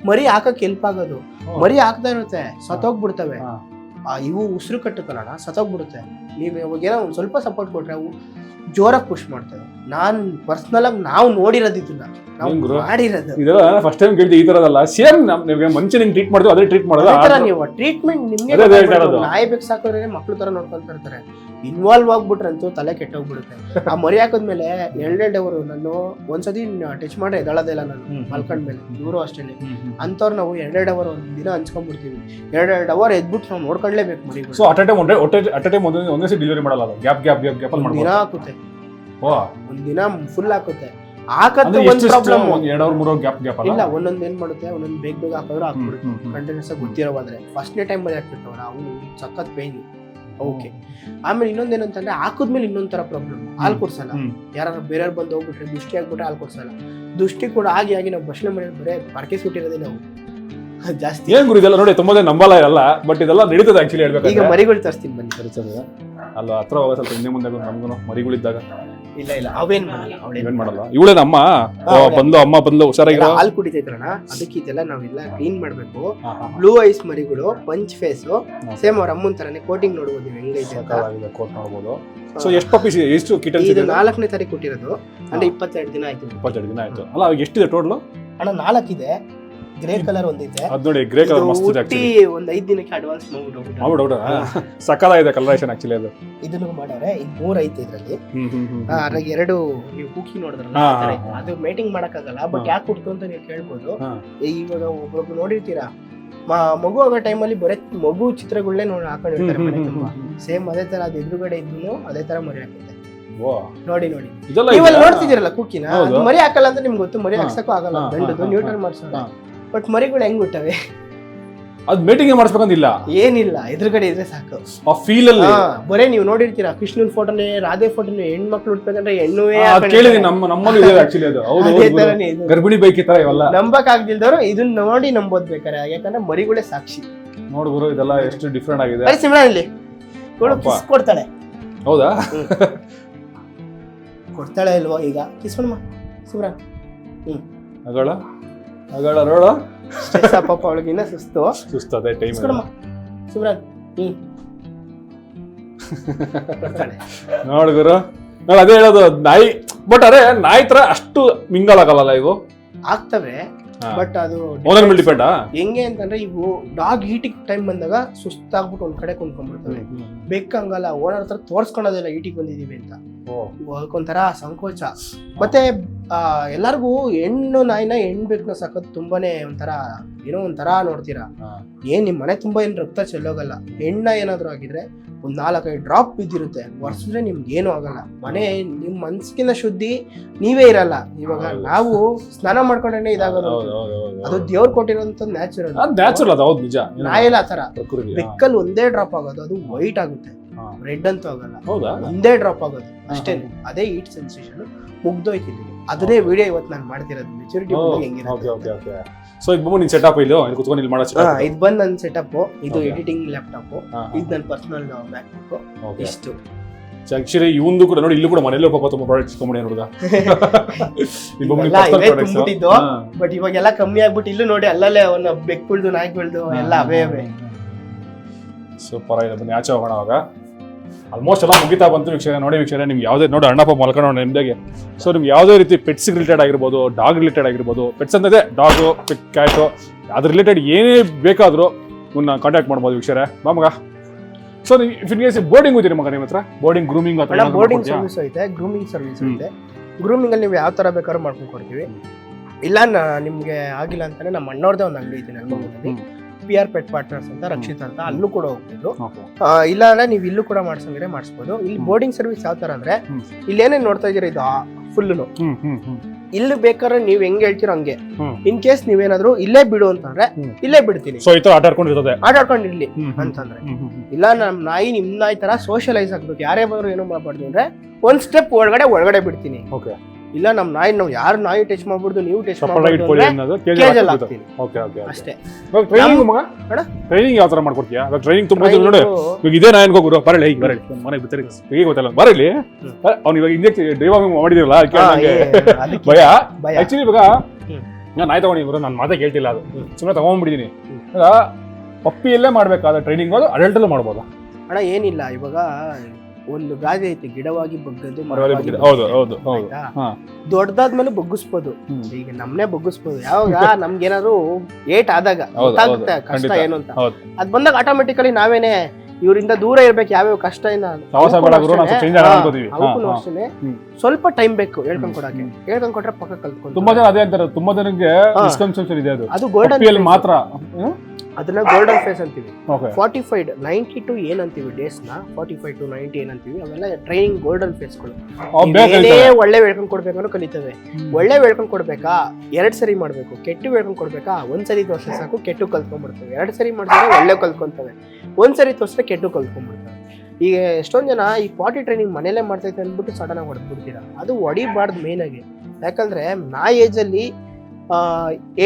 ಮರಿ ಹಾಕಕ್ ಹೆಲ್ಪ್ ಆಗೋದು. ಮರಿ ಹಾಕ್ತಾ ಇರುತ್ತೆ, ಸತ್ತೋಗ್ಬಿಡ್ತವೆ. ಇವು ಉಸಿರು ಕಟ್ಟುತ್ತಲ್ಲ, ಸತ್ತೋಗ್ಬಿಡುತ್ತೆ. ನೀವು ಇವಾಗೇನೋ ಒಂದ್ ಸ್ವಲ್ಪ ಸಪೋರ್ಟ್ ಕೊಟ್ರೆ ಅವು ಜೋರಾಗಿ ಪುಷ್ ಮಾಡ್ತವೆ. ನಾನ್ ಪರ್ಸನಲ್ ಆಗಿ ನಾವು ನೋಡಿರೋದು ಇದನ್ನ, ಇದೆಲ್ಲ ಫಸ್ಟ್ ಟೈಮ್ ಕೇಳ್ತೀವಿ ಈ ತರದಲ್ಲ. ಸೇಮ್ ನಿಮ್ಗೆ ಮುಂಚೆ ನಿಮ್ಗೆ ಟ್ರೀಟ್ ಮಾಡಿದ್ವಿ ಅದೇ ಟ್ರೀಟ್ ಮಾಡೋದು. ನೀವು ಟ್ರೀಟ್ಮೆಂಟ್ ನಿಮ್ಗೆ ನಾಯಿ ಬೇಕು ಸಾಕೋದ್ರೆ ಮಕ್ಳು ತರ ನೋಡ್ಕೊಂತ ಇರ್ತಾರೆ. ಇನ್ವಾಲ್ವ್ ಆಗ್ಬಿಟ್ರಂತೂ ತಲೆ ಕೆಟ್ಟೋಗ್ಬಿಡುತ್ತೆ. ಆ ಮರಿ ಹಾಕದ್ಮೇಲೆ 2 ಅವರು ನಾನು ಒಂದ್ಸತಿ ಟಚ್ ಮಾಡ್ರೆ ಎದಳೋದಿಲ್ಲ ನಾನು ಮಲ್ಕೊಂಡ್ಮೇಲೆ. ಇವರು ಅಷ್ಟೇ ಅಂತವ್ರು ನಾವು 2 ಅವರ್ ಒಂದ್ ದಿನ ಹಂಚ್ಕೊಂಡ್ಬಿಡ್ತೀವಿ. 2 ಅವರ್ ಎದ್ಬಿಟ್ಟು ನಾವು ನೋಡ್ಕೊಂಡ್ಲೇಬೇಕು ಮರಿ. ಸೊ ಅಟ್ ಅ ಟೈಮ್ ಒಂದೇ ಡೆಲಿವರಿ ಮಾಡಲ್ಲ, ಗ್ಯಾಪ್ ದಿನ ಹಾಕುತ್ತೆ. ಒಂದಿನ ಫುಲ್ ಹಾಕುತ್ತೆ. ಹಾಕತ್ತೆ ಒಂದ್ ಪ್ರಾಬ್ಲಮ್, 2 or 3 ಗ್ಯಾಪ್ ಇಲ್ಲ. ಒಂದೊಂದ್ ಏನ್ ಮಾಡುತ್ತೆ, ಒಂದೊಂದ್ ಬೇಗ ಹಾಕಿದ್ರೆ ಹಾಕ್ಬಿಡುತ್ತೆ. ಕಂಟಿನ್ಯೂಸ್ ಆಗಿ ಗೊತ್ತಿರೋವಾದ್ರೆ ಫಸ್ಟ್ನೇ ಟೈಮ್ ಅಲ್ಲಿ ಹಾಕ್ಬಿಟ್ಟವಲ್ಲ, ಅವ್ನು ಸಖತ್ ಪೇನ್. ಓಕೆ. ಆಮೇಲೆ ಇನ್ನೊಂದೇನಂತಂದ್ರೆ ಹಾಕಿದ್ಮೇಲೆ ಇನ್ನೊಂದ್ ತರ ಪ್ರಾಬ್ಲಮ್, ಹಾಲು ಕೊಡ್ಸಲ್ಲ. ಯಾರು ಬೇರೆಯವ್ರು ಬಂದು ಹೋಗ್ಬಿಟ್ರೆ ದೃಷ್ಟಿ ಆಗ್ಬಿಟ್ರೆ ಹಾಲು ಕೊಡ್ಸಲ್ಲ. ದೃಷ್ಟಿ ಕೂಡ ಆಗಿ ನಾವು ಭಕ್ಷಣೆ ಮಾಡಿದ್ರೆ ಬರೇ ಪರ್ಕೆ ಸುಟ್ಟಿರೋದೇ ನಾವು ಜಾಸ್ತಿ. ಏನ್ ಗುರು ಇದೆಲ್ಲ ನೋಡಿ ತುಂಬಾ ಜನ ನಂಬಲ್ಲ ಇರಲ್ಲ, ಬಟ್ ಇದೆಲ್ಲ ನಡೀತದೆ ಆಕ್ಚುಲಿ ಹೇಳ್ಬೇಕು. ಈಗ ಮರಿಗಳು ತರಿಸ್ತೀನಿ ಬನ್ನಿ. ಅಲ್ಲ ಹತ್ರ ಹೋಗ ಸ್ವಲ್ಪ ಹಿಂದೆ ಮುಂದೆ ನಮ್ಗೂ ಮರಿಗಳಿದ್ದಾಗ. ಇಲ್ಲ ಅವೇನ್ ಮಾಡಲ್ಲ, ಏನ್ ಮಾಡಲ್ಲ. ಇವಳೇನ ಅಮ್ಮ ಬಂದ್ಲು ಹುಷಾರಾಗಿರೋ. ಹಾಲು ಕುಡಿತೈತ್ರಣ, ಅದಕ್ಕೆ ಇದೆಲ್ಲ ನಾವೆಲ್ಲ ಕ್ಲೀನ್ ಮಾಡ್ಬೇಕು. ಬ್ಲೂ ಐಸ್ ಮರಿಗಳು, ಪಂಚ್ ಫೇಸ್, ಸೇಮ್ ಅವ್ರ ಅಮ್ಮನ್ ತರನೇ ಕೋಟಿಂಗ್ ನೋಡ್ಬೋದು ನೀವು ಹೆಂಗೈತೆ ಅಂತ. ಕೋಟ್ ನೋಡ್ಬೋದು. ಸೊ ಎಷ್ಟು ಪಪ್ಪೀಸ್, ಎಷ್ಟು ಕಿಟನ್ಸ್? ಇದು 4ನೇ ತಾರೀಕು ಕೊಟ್ಟಿರೋದು, ಅಂದ್ರೆ 22 ದಿನ ಆಯ್ತು. 22 ದಿನ ಆಯ್ತು ಅಲ್ಲ. ಎಷ್ಟಿದೆ ಟೋಟಲ್? ಅಣ್ಣ 4 ಇದೆ. ಗ್ರೇ ಕಲರ್ ಒಂದಿದೆ, ಅದ್ ನೋಡಿ ಗ್ರೇ ಕಲರ್ ಮಸ್ತ್ ಇದೆ ಆಕ್ಚುಲಿ. ಒಂದ್ 5 ದಿನಕ್ಕೆ ಅಡ್ವಾನ್ಸ್ ಮಾಡ್ಬಿಟ್ಟು ಸಕ್ಕತ್ತಾಗಿದೆ ಕಲರೇಷನ್ ಆಕ್ಚುಲಿ. ಅದು ಇದನ್ನು ಮಾಡವ್ರೆ. ಈಗ 3 ಐತೆ ಇದ್ರಲ್ಲಿ. ಅದ್ರಾಗ 2 ನೀವು ಕುಕ್ಕಿ ನೋಡಿದ್ರಲ್ಲ, ಅದು ಮೇಟಿಂಗ್ ಮಾಡಕ್ಕಾಗಲ್ಲ. ಬಟ್ ಯಾಕೆ ಕೊಡ್ತು ಅಂತ ನೀವು ಕೇಳ್ಬೋದು. ಇವಾಗ ಒಬ್ರೊಬ್ರು ನೋಡಿರ್ತೀರಾ, ಮಗು ಆಗೋ ಟೈಮಲ್ಲಿ ಬರೀ ಮಗು ಚಿತ್ರಗಳನ್ನೇ ನೋಡಿ ಹಾಕೊಂಡಿರ್ತಾರೆ ಮನೆ ತುಂಬಾ. ಸೇಮ್ ಅದೇ ತರ ಅದು ಎದುರುಗಡೆ ಇದ್ದು ಅದೇ ತರ ಮರಿ ಹಾಕುತ್ತೆ. ನೋಡಿ ನೀವೆಲ್ಲ ನೋಡ್ತಿದ್ದೀರಲ್ಲ ಕುಕ್ಕಿನ, ಮರಿ ಹಾಕಲ್ಲ ಅಂತ ನಿಮ್ಗೆ ಗೊತ್ತು. ಮರಿ ಹಾಕ್ಸಕ್ಕೂ ಆಗಲ್ಲ, ಗಂಡದು ನ್ಯೂಟ್ರಲ್ ಮಾಡ್ಸೋಣ. ಬಟ್ ಮರಿಗಳು ಹೆಂಗ್ ಬಿಟ್ಟವೆ? ಅದ್ ಮೀಟಿಂಗ್ ಮಾಡಿಸ್ಬೇಕಂತಿಲ್ಲ, ಏನಿಲ್ಲ, ಎದುರುಗಡೆ ಇದ್ರೆ ಸಾಕು. ಆ ಫೀಲ್ ಅಲ್ಲಿ ಬರೇ ನೀವು ನೋಡಿರ್ತೀರಾ, ಕೃಷ್ಣನ್ ಫೋಟೋನೇ, ರಾಧೆ ಫೋಟೋನೇ, ಹೆಣ್ಮಕ್ಳು ಹುಟ್ಬೇಕಂದ್ರೆ ಹೆಣ್ಣುವೇ ಕೇಳಿದೀನಿ. ನಮ್ಮಲ್ಲಿ ಇದೆ ಆಕ್ಚುಲಿ ಅದು. ಹೌದು, ಗರ್ಭಿಣಿ ಬೈಕಿ ತರ ಇವೆಲ್ಲ ನಂಬಕ್ ಆಗ್ದಿಲ್ದವ್ರು ಇದನ್ನ ನೋಡಿ ನಂಬೋದ್ ಬೇಕಾರೆ, ಯಾಕಂದ್ರೆ ಮರಿಗಳೇ ಸಾಕ್ಷಿ. ನೋಡ್ಗುರು ಇದೆಲ್ಲ ಎಷ್ಟು ಡಿಫ್ರೆಂಟ್ ಆಗಿದೆ. ಸಿಮ್ರಾನ್ ಇಲ್ಲಿ ಕಿಸ್ ಕೊಡ್ತಾಳೆ. ಹೌದಾ? ಕೊಡ್ತಾಳೆ ಇಲ್ವಾ? ಈಗ ಕಿಸ್ಕೊಣಮ್ಮ ಸಿಮ್ರಾನ್. ಅಗಳ ರೋಳ ಪಾಪ ಅವಳಿಗಿನ್ನ ಸುಸ್ತದೆ ಟೈಮ್ ಸಿಮ್ರಾನ್. ನೋಡ್ಗುರು, ನಾನು ಅದೇ ಹೇಳೋದು, ನಾಯಿ. ಬಟ್ ಅದೇ ನಾಯಿ ತರ ಅಷ್ಟು ಮಿಂಗಲ್ ಆಗಲ್ಲ ಇವು. ಆಗ್ತವೆ, ಬಟ್ ಅದು ಡಿಪೆಂಡ್. ಹೆಂಗೆ ಅಂತಂದ್ರೆ ಇವು ಡಾಗ್ ಈಟಿಗೆ ಟೈಮ್ ಬಂದಾಗ ಸುಸ್ತಾಗ್ಬಿಟ್ಟು ಒಂದ್ ಕಡೆ ಕೊಂಡ್ಕೊಂಡ್ಬಿಡ್ತವೆ. ಬೆಕ್ಕಂಗಲ್ಲ, ಓನರ್ ಹತ್ರ ತೋರ್ಸ್ಕೊಳೋದಿಲ್ಲ ಈಟಿಗೆ ಬಂದಿದೀವಿ ಅಂತ. ಅದಕ್ಕೊಂಥರ ಸಂಕೋಚ. ಮತ್ತೆ ಎಲ್ಲಾರ್ಗು ಹೆಣ್ಣು ನಾಯಿನ ಹೆಣ್ಣು ಬೆಕ್ಕನ್ನ ಸಾಕೋದು ತುಂಬಾನೇ ಒಂಥರ ಏನೋ ಒಂಥರ ನೋಡ್ತೀರಾ. ಏನ್ ನಿಮ್ ಮನೆ ತುಂಬಾ ಏನ್ ರಕ್ತ ಚೆಲ್ಲೋಗಲ್ಲ. ಹೆಣ್ಣ ಏನಾದ್ರು ಆಗಿದ್ರೆ ಒಂದ್ 4-5 ಡ್ರಾಪ್ ಬಿದ್ದಿರುತ್ತೆ, ಒರ್ಸಿದ್ರೆ ನಿಮ್ಗೆ ಏನು ಆಗಲ್ಲ. ಮನೆ ನಿಮ್ ಮನ್ಸಿನ ಶುದ್ಧಿ ನೀವೇ ಇರಲ್ಲ. ಇವಾಗ ನಾವು ಸ್ನಾನ ಮಾಡ್ಕೊಂಡೇ ಇದಾಗೋದು, ಅದು ದೇವ್ರು ಕೊಟ್ಟಿರೋಂಥ ನ್ಯಾಚುರಲ್. ನಾಯೆಲ್ಲ ಆತರ. ಬೆಕ್ಕಲ್ಲಿ ಒಂದೇ ಡ್ರಾಪ್ ಆಗೋದು, ಅದು ವೈಟ್ ಆಗುತ್ತೆ, ರೆಡ್ ಅಂತೂ ಆಗಲ್ಲ. ಒಂದೇ ಡ್ರಾಪ್ ಆಗೋದು ಅಷ್ಟೇ. ಅದೇ ಈಟ್ ಸೆನ್ಸೇಷನ್ ಮುಗ್ದೋಯ್ತಿದ್ದೀನಿ. ಅದನ್ನೇ ವಿಡಿಯೋ ಇವತ್ತು ನಾನು ಮಾಡ್ತಿರೋದು. ಮೆಚುರಿಟಿ ಹೆಂಗಿರುತ್ತೆ. ಸೊ ಇದು ಬಂದು ನಿನ್ ಸೆಟಪ್, ಇದು ಕುತ್ಕೊಂಡು ಇಲ್ಲಿ ಮಾಡೋ ಸೆಟಪ್. ಇದು ಬಂದು ನನ್ನ ಸೆಟಪ್. ಇದು ಎಡಿಟಿಂಗ್ ಲ್ಯಾಪ್ಟಾಪ್, ಇದು ನನ್ನ ಪರ್ಸನಲ್ ಮ್ಯಾಕ್ಬುಕ್. ಇಷ್ಟು ಆಕ್ಚುಲಿ ಇವಂದು ಕೂಡ ನೋಡಿ, ಇಲ್ಲೂ ಕೂಡ ಮನೆಯಲ್ಲೂ ಪಾಪ ತುಂಬಾ ಪ್ರಾಡಕ್ಟ್ಸ್ ಕಮ್ಮಿ ನೋಡಿದ. ಬಟ್ ಇವಾಗೆಲ್ಲ ಕಮ್ಮಿ ಆಗ್ಬಿಟ್ಟು ಇಲ್ಲೂ ನೋಡಿ ಅಲ್ಲಲ್ಲೇ ಅವನ್ನ ಬೆಕ್ಕುಳ್ದು ನಾಯಿಗಳ್ದು ಎಲ್ಲ ಅವೇ. ಸೂಪರ್ ಆಗಿದೆ. ಬನ್ನಿ ಆಚೆ ಹೋಗೋಣ. ಅವಾಗ ಆಲ್ಮೋಸ್ಟ್ ಎಲ್ಲ ಮುಗಿತಾ ಬಂತು ವೀಕ್ಷಕ. ನೋಡಿ ವೀಕ್ಷಕ, ನಿಮ್ಗೆ ಯಾವುದೇ ನೋಡಿ ಅಣ್ಣಪ್ಪ ಮಲ್ಕೊಂಡು ನಿಮ್ದಾಗೆ. ಸೊ ನಿಮ್ಗೆ ಯಾವುದೇ ರೀತಿ ಪೆಟ್ಸ್ ರಿಲೇಟೆಡ್ ಆಗಿರ್ಬೋದು, ಡಾಗ್ ರಿಲೇಟೆಡ್ ಆಗಿರ್ಬೋದು, ಪೆಟ್ಸ್ ಅಂತಂದ್ರೆ ಡಾಗು, ಕ್ಯಾಟು, ಅದ್ರ ರಿಲೇಟೆಡ್ ಏನೇ ಬೇಕಾದರೂ ನನ್ನ ಕಾಂಟ್ಯಾಕ್ಟ್ ಮಾಡ್ಬೋದು ವೀಕ್ಷರೇ. ಮಗ ಸೊ ನೀವು ಬೋರ್ಡಿಂಗ್ ಹೋಗ್ತೀರಿ ಮಗ ನಿಮ್ಮ ಹತ್ರ? ಬೋರ್ಡಿಂಗ್, ಗ್ರೂಮಿಂಗ್ ಅಥವಾ ಬೋರ್ಡಿಂಗ್ ಸರ್ವಿಸ್ ಐತೆ, ಗ್ರೂಮಿಂಗ್ ಸರ್ವಿಸ್ ಐತೆ. ಗ್ರೂಮಿಂಗ್ ಅಲ್ಲಿ ನೀವು ಯಾವ ತರ ಬೇಕಾದ್ರೂ ಮಾಡ್ಕೊಂಡು ಕೊಡ್ತೀವಿ. ಇಲ್ಲ ನಿಮ್ಗೆ ಆಗಿಲ್ಲ ಅಂತಾನೆ ನಮ್ಮ ಅಣ್ಣವ್ರದೇ ಒಂದು ಅಂಗಡಿ ಇದೆ ನಲ್ಮೂರಲ್ಲಿ, PR ಪೆಟ್ ಪಾರ್ಟ್ನರ್ಸ್ ಅಂತ, ರಕ್ಷಿತ್ ಅಂತ. ಅಲ್ಲೂ ಕೂಡ ಹೋಗ್ಬೋದು. ಇಲ್ಲ ಅಂದ್ರೆ ನೀವು ಇಲ್ಲೂ ಕೂಡ ಮಾಡ್ಸಂಗಿದ್ರೆ ಮಾಡಿಸ್ಬೋದು. ಇಲ್ಲಿ ಬೋರ್ಡಿಂಗ್ ಸರ್ವಿಸ್ ಯಾವ ತರ ಅಂದ್ರೆ, ಇಲ್ಲಿ ಏನೇನ್ ನೋಡ್ತಾ ಇದೀರ ಇದು ಫುಲ್ಲು ಇಲ್ಲಿ ಬೇಕಾದ್ರೆ ನೀವ್ ಹೆಂಗ್ ಹೇಳ್ತೀರೋ ಹಂಗೆ. ಇನ್ ಕೇಸ್ ನೀವೇನಾದ್ರು ಇಲ್ಲೇ ಬಿಡು ಅಂತಂದ್ರೆ ಇಲ್ಲೇ ಬಿಡ್ತೀನಿ. ಆಟ ಆಡ್ಕೊಂಡಿರ್ಲಿ ಅಂತಂದ್ರೆ. ಇಲ್ಲ ನಮ್ ನಾಯಿ ನಿಮ್ ನಾಯಿ ತರ ಸೋಷಿಯಲೈಸ್ ಆಗ್ಬೇಕು, ಯಾರೇ ಬಂದ್ರು ಏನೋ ಮಾಡ್ಬಾರ್ದು ಅಂದ್ರೆ ಒಂದ್ ಸ್ಟೆಪ್ ಒಳಗಡೆ ಬಿಡ್ತೀನಿ. ಇಲ್ಲ ನಮ್ ನಾಯಿ ನಾವು ಯಾರು ನಾಯಿ ಟಚ್ ಮಾಡ್ಬಿಡ್ದು, ನೀವು ಟಚ್ ಅಷ್ಟೇ. ಟ್ರೈನಿಂಗ್ ಯಾವ ತರ ಮಾಡ್ಕೊಡ್ತೀಯಾ? ಟ್ರೈನಿಂಗ್ ತುಂಬಾ ನೋಡಿ, ಇದೇ ನಾಯಿ ಅನ್ಕೋಗುರು ಬರಲಿ ಮನೆಗೆ ಗೊತ್ತಲ್ಲ ಬರಲಿ. ಅವ್ನು ಇವಾಗ ಇಂಜೆಕ್ಷನ್ ಡ್ರೈವಿಂಗ್ ಮಾಡಿದಿರಲ್ಲ, ಭಯ. ಆಕ್ಚುಲಿ ಇವಾಗ ನಾನು ನಾಯಿ ತಗೊಂಡಿದ್ರು, ನಾನು ಮಾತೇ ಕೇಳ್ತಿಲ್ಲ. ಅದು ಸುಮ್ಮನೆ ತಗೊಂಡ್ಬಿಟ್ಟಿದೀನಿ. ಪಪ್ಪಿಯಲ್ಲೇ ಮಾಡ್ಬೇಕಾದ ಟ್ರೈನಿಂಗ್ ಅದು ಅಡಲ್ಟಲ್ಲೂ ಮಾಡ್ಬೋದಾ? ಅಣ್ಣ ಏನಿಲ್ಲ, ಇವಾಗ ಒಂದು ಗಾದೆ ಐತಿ, ಗಿಡವಾಗಿ ಬಗ್ಗದ್ದು ದೊಡ್ಡದಾದ್ಮೇಲೆ ಬಗ್ಗಿಸ್ಬೋದು. ಈಗ ನಮ್ನೆ ಬಗ್ಗಿಸ್ಬೋದು. ಯಾವಾಗ ನಮ್ಗೇನಾದ್ರು ಏಟ್ ಆದಾಗ ಗೊತ್ತಾಗುತ್ತೆ ಕಷ್ಟ ಏನು ಅಂತ. ಅದ್ ಬಂದಾಗ ಆಟೋಮೆಟಿಕಲಿ ನಾವೇನೆ ಇವರಿಂದ ದೂರ ಇರ್ಬೇಕು. ಯಾವ್ಯಾವ ಕಷ್ಟ ಅಷ್ಟೇ ಸ್ವಲ್ಪ ಟೈಮ್ ಬೇಕು ಹೇಳ್ಕೊಂಡ್ ಕೊಡಕ್ಕೆ. ಹೇಳ್ಕೊಂಡ್ ಕೊಟ್ರೆ ಪಕ್ಕ ಕಲ್ತ್ಕೊಂಡು. ತುಂಬಾ ಜನ ಅದೇ ಅಂತಾರೆ, ತುಂಬಾ ಜನಕ್ಕೆ ಮಿಸ್ಕನ್ಸೆಪ್ಷನ್ ಇದೆ. ಅದು ಗೋಲ್ಡನ್ ಮಾತ್ರ ಅದನ್ನ ಗೋಲ್ಡನ್ ಫೇಸ್ ಅಂತೀವಿ. 45 90 to ಏನಂತೀವಿ ಡೇಸ್ ನ, 45 to 90 ಏನಂತೀವಿ, ಅವೆಲ್ಲ ಟ್ರೈನಿಂಗ್ ಗೋಲ್ಡನ್ ಫೇಸ್ಗಳು. ಒಳ್ಳೆ ಹೇಳ್ಕೊಂಡ್ ಕೊಡ್ಬೇಕನ್ನೋ ಕಲಿತವೆ. ಒಳ್ಳೆ ಹೇಳ್ಕೊಂಡ್ ಕೊಡ್ಬೇಕಾ 2 ಸರಿ ಮಾಡ್ಬೇಕು, ಕೆಟ್ಟು ಹೇಳ್ಕೊಂಡ್ ಕೊಡ್ಬೇಕಾ 1 ಸರಿ ತೋರ್ಸಿದ್ರೆ ಸಾಕು, ಕೆಟ್ಟು ಕಲ್ತ್ಕೊಂಡ್ಬಿಡ್ತವೆ. 2 ಸರಿ ಮಾಡಿದ್ರೆ ಒಳ್ಳೆ ಕಲ್ತ್ಕೊಂತವೆ, 1 ಸರಿ ತೋರ್ಸಿದ್ರೆ ಕೆಟ್ಟು ಕಲ್ತ್ಕೊಂಡ್ಬಿಡ್ತವೆ. ಈಗ ಎಷ್ಟೊಂದು ಜನ ಈ ಪಾಟಿ ಟ್ರೈನಿಂಗ್ ಮನೇಲೆ ಮಾಡ್ತೈತೆ ಅಂದ್ಬಿಟ್ಟು ಸಡನ್ ಆಗಿ ಹೊಡೆದ್ಬಿಡ್ತೀರಾ. ಅದು ಹೊಡಿಬಾರ್ದು ಮೇನ್ ಆಗಿ. ಯಾಕಂದ್ರೆ ನಾಯಿ ಏಜಲ್ಲಿ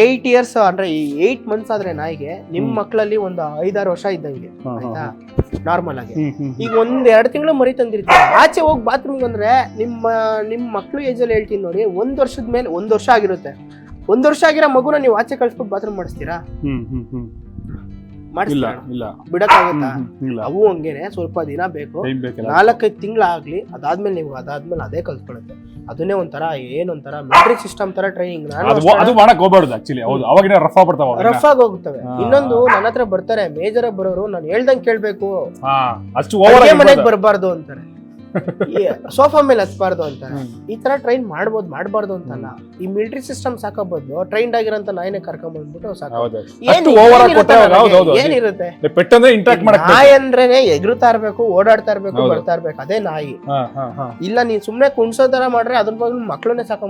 8 ಇಯರ್ಸ್ ಅಂದ್ರೆ ಈ 8 ಮಂತ್ಸ್ ಆದ್ರೆ ನಾಯಿಗೆ ನಿಮ್ ಮಕ್ಕಳಲ್ಲಿ ಒಂದು 5-6 ವರ್ಷ ಇದ್ದಂಗೆ ಆಯ್ತಾ ನಾರ್ಮಲ್ ಆಗಿ. ಈಗ 1-2 ತಿಂಗಳು ಮರಿ ತಂದಿರ್ತೀರ, ಆಚೆ ಹೋಗಿ ಬಾತ್ರೂಮ್ ಬಂದ್ರೆ ನಿಮ್ಮ ಮಕ್ಳು ಏಜಲ್ಲಿ ಹೇಳ್ತೀನಿ ನೋಡಿ, 1 ವರ್ಷದ ಮೇಲೆ 1 ವರ್ಷ ಆಗಿರುತ್ತೆ. 1 ವರ್ಷ ಆಗಿರೋ ಮಗುನ ನೀವು ಆಚೆ ಕಳ್ಸ್ಬಿಟ್ಟು ಬಾತ್ರೂಮ್ ಮಾಡಿಸ್ತೀರಾ? ಬಿಡಕ್ಕಾಗುತ್ತಾ? ಅವು ಹಂಗೇನೆ ಸ್ವಲ್ಪ ದಿನ ಬೇಕು, 4-5 ತಿಂಗಳಾಗ್ಲಿ, ಅದಾದ್ಮೇಲೆ ಅದೇ ಕಲ್ತ್ಕೊಳ್ಳುತ್ತೆ. ಅದನ್ನೇ ಒಂಥರ ಏನೊಂಥರ ಮಿಲಿಟರಿ ಸಿಸ್ಟಮ್ ತರ ಟ್ರೈನಿಂಗ್. ರಫ್ ಆಗಿ ಹೋಗ್ತವೆ. ಇನ್ನೊಂದು ನನ್ನ ಹತ್ರ ಬರ್ತಾರೆ ಮೇಜರ್ ಬರೋರು, ನಾನು ಹೇಳ್ದಂಗೆ ಕೇಳ್ಬೇಕು, ಮನೆಗೆ ಬರಬಾರ್ದು ಅಂತಾರೆ, ಸೋಫಾ ಮೇಲೆ ಹತ್ಬಾರ್ದು ಅಂತಾರೆ. ಈ ತರ ಟ್ರೈನ್ ಮಾಡಬಾರ್ದು ಅಂತಲ್ಲ. ಈ ಮಿಲಿಟರಿ ಸಿಸ್ಟಮ್ ಸಾಕಬಹುದು, ಟ್ರೈನ್ಡ್ ಆಗಿರೋಂತ ನಾಯಿನೇ ಕರ್ಕೊಂಡ್ಬಂದ್ಬಿಟ್ಟು ಏನಿರುತ್ತೆ. ನಾಯಿ ಅಂದ್ರೇನೆ ಎಗರುತ್ತಾ ಇರ್ಬೇಕು, ಓಡಾಡ್ತಾ ಇರ್ಬೇಕು, ಬರ್ತಾ ಇರ್ಬೇಕು, ಅದೇ ನಾಯಿ. ಇಲ್ಲ ನೀನ್ ಸುಮ್ನೆ ಕುಣ್ಸೋ ತರ ಮಾಡ್ರೆ ಅದ್ರ ಬಗ್ಗೆ ಮಕ್ಳನ್ನೇ ಸಾಕ,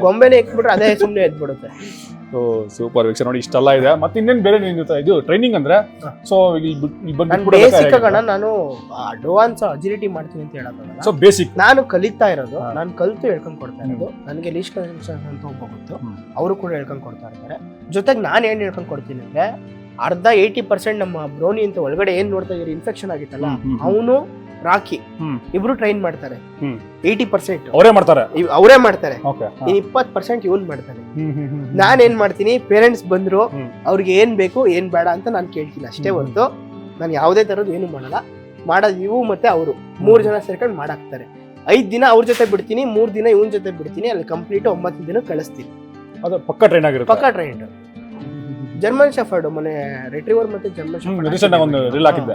ಗೊಂಬೆನೆ ಇಕ್ಬಿಟ್ರೆ ಅದೇ ಸುಮ್ನೆ ಎದ್ಬಿಡುತ್ತೆ. ಸೂಪರ್ ವೀಕ್ಷ ನೋಡಿ, ಇಷ್ಟೆಲ್ಲ ಇದೆ. ಮತ್ತೆ ಇನ್ನೇನ್ ಬೇರೆ ಇದು ಟ್ರೈನಿಂಗ್ ಅಂದ್ರೆ ಸೊ ಬೇಸಿಕ್ ಅಣ್ಣ, ನಾನು ಅಡ್ವಾನ್ಸ್ ಅಜಿಲಿಟಿ ಮಾಡ್ತೀನಿ ಅಂತ ಹೇಳೋದಲ್ಲ. ಸೊ ಬೇಸಿಕ್ ನಾನು ಕಲಿತಾ ಇರೋದು, ನಾನು ಕಲಿತು ಹೇಳ್ಕೊಂಡ್ ಕೊಡ್ತಾ ಇರೋದು. ನನಗೆ ಲೀಶ್ ಕನ್ಸಲ್ಟೇಷನ್ ಅಂತ ಒಬ್ಬ ಗೊತ್ತು, ಅವರು ಕೂಡ ಹೇಳ್ಕೊಂಡ್ ಕೊಡ್ತಾ ಇರ್ತಾರೆ. ಜೊತೆಗೆ ನಾನು ಏನ್ ಹೇಳ್ಕೊಂಡ್ ಕೊಡ್ತೀನಿ ಅಂದ್ರೆ, ಅರ್ಧ 80% ನಮ್ಮ ಬ್ರೋನಿ ಅಂತ ಒಳಗಡೆ ಏನ್ ನೋಡ್ತಾ ಇದ್ದೀರಿ ಇನ್ಫೆಕ್ಷನ್ ಆಗಿತ್ತಲ್ಲ, ಅವನು ರಾಕಿ ಇಬ್ರು ಟ್ರೈನ್ ಮಾಡ್ತಾರೆ. 80% ಅವರೇ ಮಾಡ್ತಾರೆ, 20% ಇವನ್ ಮಾಡ್ತಾರೆ. ನಾನ್ ಏನ್ ಮಾಡ್ತೀನಿ, ಪೇರೆಂಟ್ಸ್ ಬಂದ್ರು ಅವ್ರಿಗೆ ಏನ್ ಬೇಕು ಏನ್ ಬೇಡ ಅಂತ ನಾನು ಕೇಳ್ತೀನಿ ಅಷ್ಟೇ ಹೊರತು ನಾನು ಯಾವುದೇ ತರದ್ ಏನು ಮಾಡಲ್ಲ. ಮಾಡೋದು ಇವು ಮತ್ತೆ ಅವರು 3 ಜನ ಸೇರ್ಕೊಂಡು ಮಾಡಾಕ್ತಾರೆ. 5 ದಿನ ಅವ್ರ ಜೊತೆ ಬಿಡ್ತೀನಿ, 3 ದಿನ ಇವನ್ ಜೊತೆ ಬಿಡ್ತೀನಿ. ಅಲ್ಲಿ ಕಂಪ್ಲೀಟ್ 9 ದಿನ ಕಳಿಸ್ತೀನಿ. ಅದು ಪಕ್ಕಾ ಟ್ರೈನ್ ಆಗಿರುತ್ತೆ. ಪಕ್ಕಾ ಟ್ರೈನ್. ಜರ್ಮನ್ ಶೆಫರ್ಡ್ ಮನೆ ರಿಟ್ರೀವರ್ ಮತ್ತೆ ಜರ್ಮನ್ ಶೆಫರ್ಡ್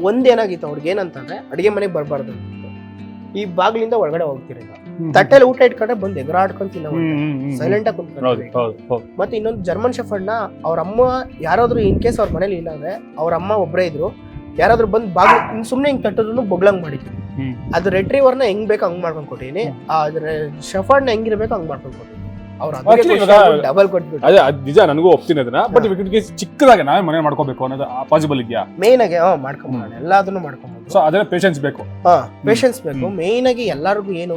ಒಂದೇನಾಗಿತ್ತು ಅವ್ರಿಗೆ ಏನಂತಂದ್ರೆ, ಅಡಿಗೆ ಮನೆಗೆ ಬರಬಾರ್ದು, ಈ ಬಾಗಿಲಿಂದ ಒಳಗಡೆ ಹೋಗ್ತಿರಲಿಲ್ಲ, ತಟ್ಟೆಲಿ ಊಟ ಇಟ್ಕೊಂಡ್ರೆ ಬಂದು ಎಗರಾಡ್ಕೊಂಡು ತಿನ್ನೋ, ಸೈಲೆಂಟ್ ಆಗಿ ಕುಂತ್ಕೊಂಡು. ಮತ್ತೆ ಇನ್ನೊಂದು ಜರ್ಮನ್ ಶೆಫರ್ಡ್ ನ ಅವ್ರ ಅಮ್ಮ ಯಾರಾದ್ರೂ ಇನ್ ಕೇಸ್ ಅವ್ರ ಮನೇಲಿ ಇಲ್ಲ ಅಂದ್ರೆ, ಅವ್ರ ಅಮ್ಮ ಒಬ್ಬರೇ ಇದ್ರು, ಯಾರಾದ್ರೂ ಬಂದು ಬಾಗಿಲು ಸುಮ್ನೆ ಹಿಂಗ್ ತಟ್ಟದ್ರು ಬೊಗ್ಳಂಗ್ ಮಾಡಿದ್ವಿ. ಅದು ರೆಟ್ರೀವರ್ನ ಹೆಂಗ್ ಬೇಕು ಹಂಗ್ ಮಾಡ್ಕೊಂಡ್ ಕೊಟ್ಟಿನಿ, ಆದ್ರೆ ಶೆಫರ್ಡ್ ನ ಹೆಂಗಿರ್ಬೇಕು ಹಂಗ್ ಮಾಡ್ಕೊಂಡ್ ಕೊಟ್ಟಿನಿ. ನಿಜ, ನನಗೂ ಒಪ್ತೀನಿ ಅದನ್ನ. ಬಟ್ ಚಿಕ್ಕದಾಗಿ ನಾವೇ ಮನೆ ಮಾಡ್ಕೋಬೇಕು ಅನ್ನೋದು ಪಾಸಿಬಲ್ ಇದೆಯಾ? ಮೇನ್ ಆಗಿ ಮಾಡ್ಕೊಂಬೋದು, ಎಲ್ಲಾದನ್ನು ಮಾಡ್ಕೊಂಬೋದು. ಸೊ ಅದೇ ಪೇಷನ್ಸ್ ಬೇಕು. ಪೇಷನ್ಸ್ ಬೇಕು ಮೇನ್ ಆಗಿ. ಎಲ್ಲರಿಗೂ ಏನು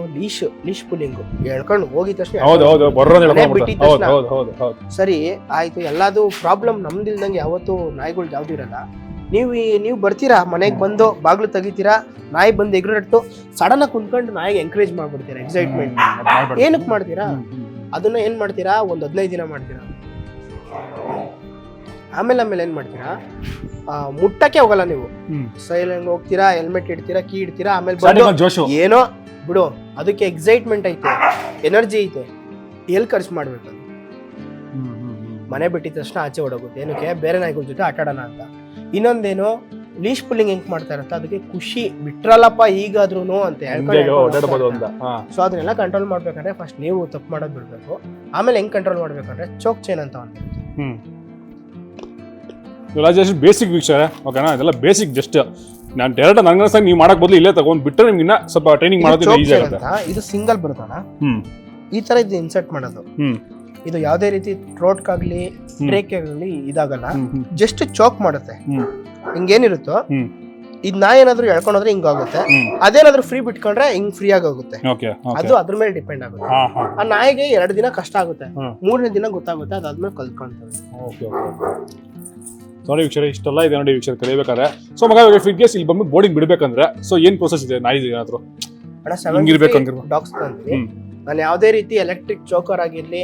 ಲೀಶ್ ಪುಲ್ಲಿಂಗ್ ಹೇಳ್ಕೊಂಡು ಹೋಗಿದ ತಕ್ಷಣ ಸರಿ ಆಯ್ತು, ಎಲ್ಲಾದು ಪ್ರಾಬ್ಲಮ್ ನಮ್ದಿಲ್ದಂಗೆ ಯಾವತ್ತು ನಾಯಿಗಳು ಯಾವ್ದು ಇರಲ್ಲ. ನೀವು ಬರ್ತೀರಾ ಮನೆಗೆ, ಬಂದು ಬಾಗ್ಲು ತೆಗಿತೀರಾ, ನಾಯಿ ಬಂದು ಎಗ್ರಟ್ಟು ಸಡನ್ ಆಗಿ ಕುಂತ್ಕೊಂಡು ನಾಯಿಗೆ ಎಂಕರೇಜ್ ಮಾಡ್ಬಿಡ್ತೀರಾ, ಎಕ್ಸೈಟ್ಮೆಂಟ್. ಏನಕ್ಕೆ ಮಾಡ್ತೀರಾ ಅದನ್ನ? ಏನ್ ಮಾಡ್ತೀರಾ, ಒಂದು 15 ದಿನ ಮಾಡ್ತೀರಾ, ಆಮೇಲೆ ಏನ್ ಮಾಡ್ತೀರಾ, ಮುಟ್ಟಕ್ಕೆ ಹೋಗಲ್ಲ ನೀವು. ಸೈಲೆಂಟ್ ಹೋಗ್ತೀರಾ, ಹೆಲ್ಮೆಟ್ ಇಡ್ತೀರಾ, ಕೀ ಇಡ್ತೀರಾ, ಆಮೇಲೆ ಏನೋ ಬಿಡು, ಅದಕ್ಕೆ ಎಕ್ಸೈಟ್ಮೆಂಟ್ ಐತೆ, ಎನರ್ಜಿ ಐತೆ, ಎಲ್ಲಿ ಖರ್ಚು ಮಾಡ್ಬೇಕು. ಮನೆ ಬಿಟ್ಟಿದ ತಕ್ಷಣ ಆಚೆ ಹೊಡೋಗುತ್ತೆ, ಏನಕ್ಕೆ ಬೇರೆ ನಾಯಿಗಳ ಜೊತೆ ಆಟ ಆಡೋಣ ಅಂತ. ಇನ್ನೊಂದೇನು, ಲೀಶ್ ಪುಲ್ಲಿಂಗ್ ಹೆಂಗ್ ಮಾಡ್ತಾ ಇರತ್ತ, ಅದಕ್ಕೆ ಖುಷಿ, ಬಿಟ್ರಲ್ಲಪ್ಪ ಈಗಾದ್ರೂ ಅಂತ ಹೇಳ್ಕೊಂಡು. ಸೊ ಅದನ್ನೆಲ್ಲ ಕಂಟ್ರೋಲ್ ಮಾಡ್ಬೇಕಂದ್ರೆ ಫಸ್ಟ್ ನೀವು ತಪ್ಪು ಮಾಡೋದು ಬಿಡ್ಬೇಕು. ಆಮೇಲೆ ಹೆಂಗ್ ಕಂಟ್ರೋಲ್ ಮಾಡ್ಬೇಕಂದ್ರೆ ಚೋಕ್ ಚೈನ್ ಅಂತ ಒಂದು ಬೇಸಿಕ್ ವೀಕ್ಷರ. ಓಕೆನಾ, ಇದೆಲ್ಲ ಬೇಸಿಕ್. ಜಸ್ಟ್ ನಾನು ಡೈರೆಕ್ಟ್ ನಂಗೆ ನೀವು ಮಾಡಕ್ ಬದಲು ಇಲ್ಲೇ ತಗೊಂಡ್ ಬಿಟ್ಟರೆ ನಿಮ್ಗೆ ಇನ್ನ ಸ್ವಲ್ಪ ಟ್ರೈನಿಂಗ್ ಮಾಡೋದು ಈಸಿ ಆಗುತ್ತೆ. ಇದು ಸಿಂಗಲ್ ಬರುತ್ತಲ್ಲ, ಈ ತರ ಇದು ಇನ್ಸರ್ಟ್ ಮಾಡೋದು. ಇದು ಯಾವುದೇ ರೀತಿ ಥ್ರೋಟ್ಗಾಗ್ಲಿ ಟ್ರೇಕ್ಗಾಗ್ಲಿ ಇದಾಗಲ್ಲ, ಜಸ್ಟ್ ಚೋಕ್ ಮಾಡುತ್ತೆ. ಹಿಂಗೇನಿರುತ್ತೋ ಇದ್ ನಾಯಿ ಏನಾದ್ರು ಎಳ್ಕೊಂಡ್ರೆ ಹಿಂಗಾಗುತ್ತೆ, ಅದೇನಾದ್ರು ಫ್ರೀ ಬಿಟ್ಕೊಂಡ್ರೆ ಹಿಂಗ್ ಫ್ರೀ ಆಗಿ ಹೋಗುತ್ತೆ. ಅದು ಅದ್ರ ಮೇಲೆ ಡಿಪೆಂಡ್ ಆಗುತ್ತೆ. ಆ ನಾಯಿಗೆ 2 ದಿನ ಕಷ್ಟ ಆಗುತ್ತೆ, 3ನೇ ದಿನ ಗೊತ್ತಾಗುತ್ತೆ, ಅದಾದ್ಮೇಲೆ ಕಲ್ತ್ಕೊಂತವೆ. ನೋಡಿ ವೀಕ್ಷರ, ಇಷ್ಟೆಲ್ಲ ಇದೆ ನೋಡಿ ವೀಕ್ಷರ ಕಲಿಬೇಕಾದ್ರೆ. ಸೊ ಮಗ ಫಿಟ್ನೆಸ್ ಇಲ್ಲಿ ಬಂದು ಬೋರ್ಡಿಂಗ್ ಬಿಡ್ಬೇಕಂದ್ರೆ ಸೊ ಏನ್ ಪ್ರೊಸೆಸ್ ಇದೆ ನಾಯಿ ಏನಾದ್ರು ಡಾಗ್ಸ್ ನಾನು ಯಾವುದೇ ರೀತಿ ಎಲೆಕ್ಟ್ರಿಕ್ ಚೋಕರ್ ಆಗಿರ್ಲಿ,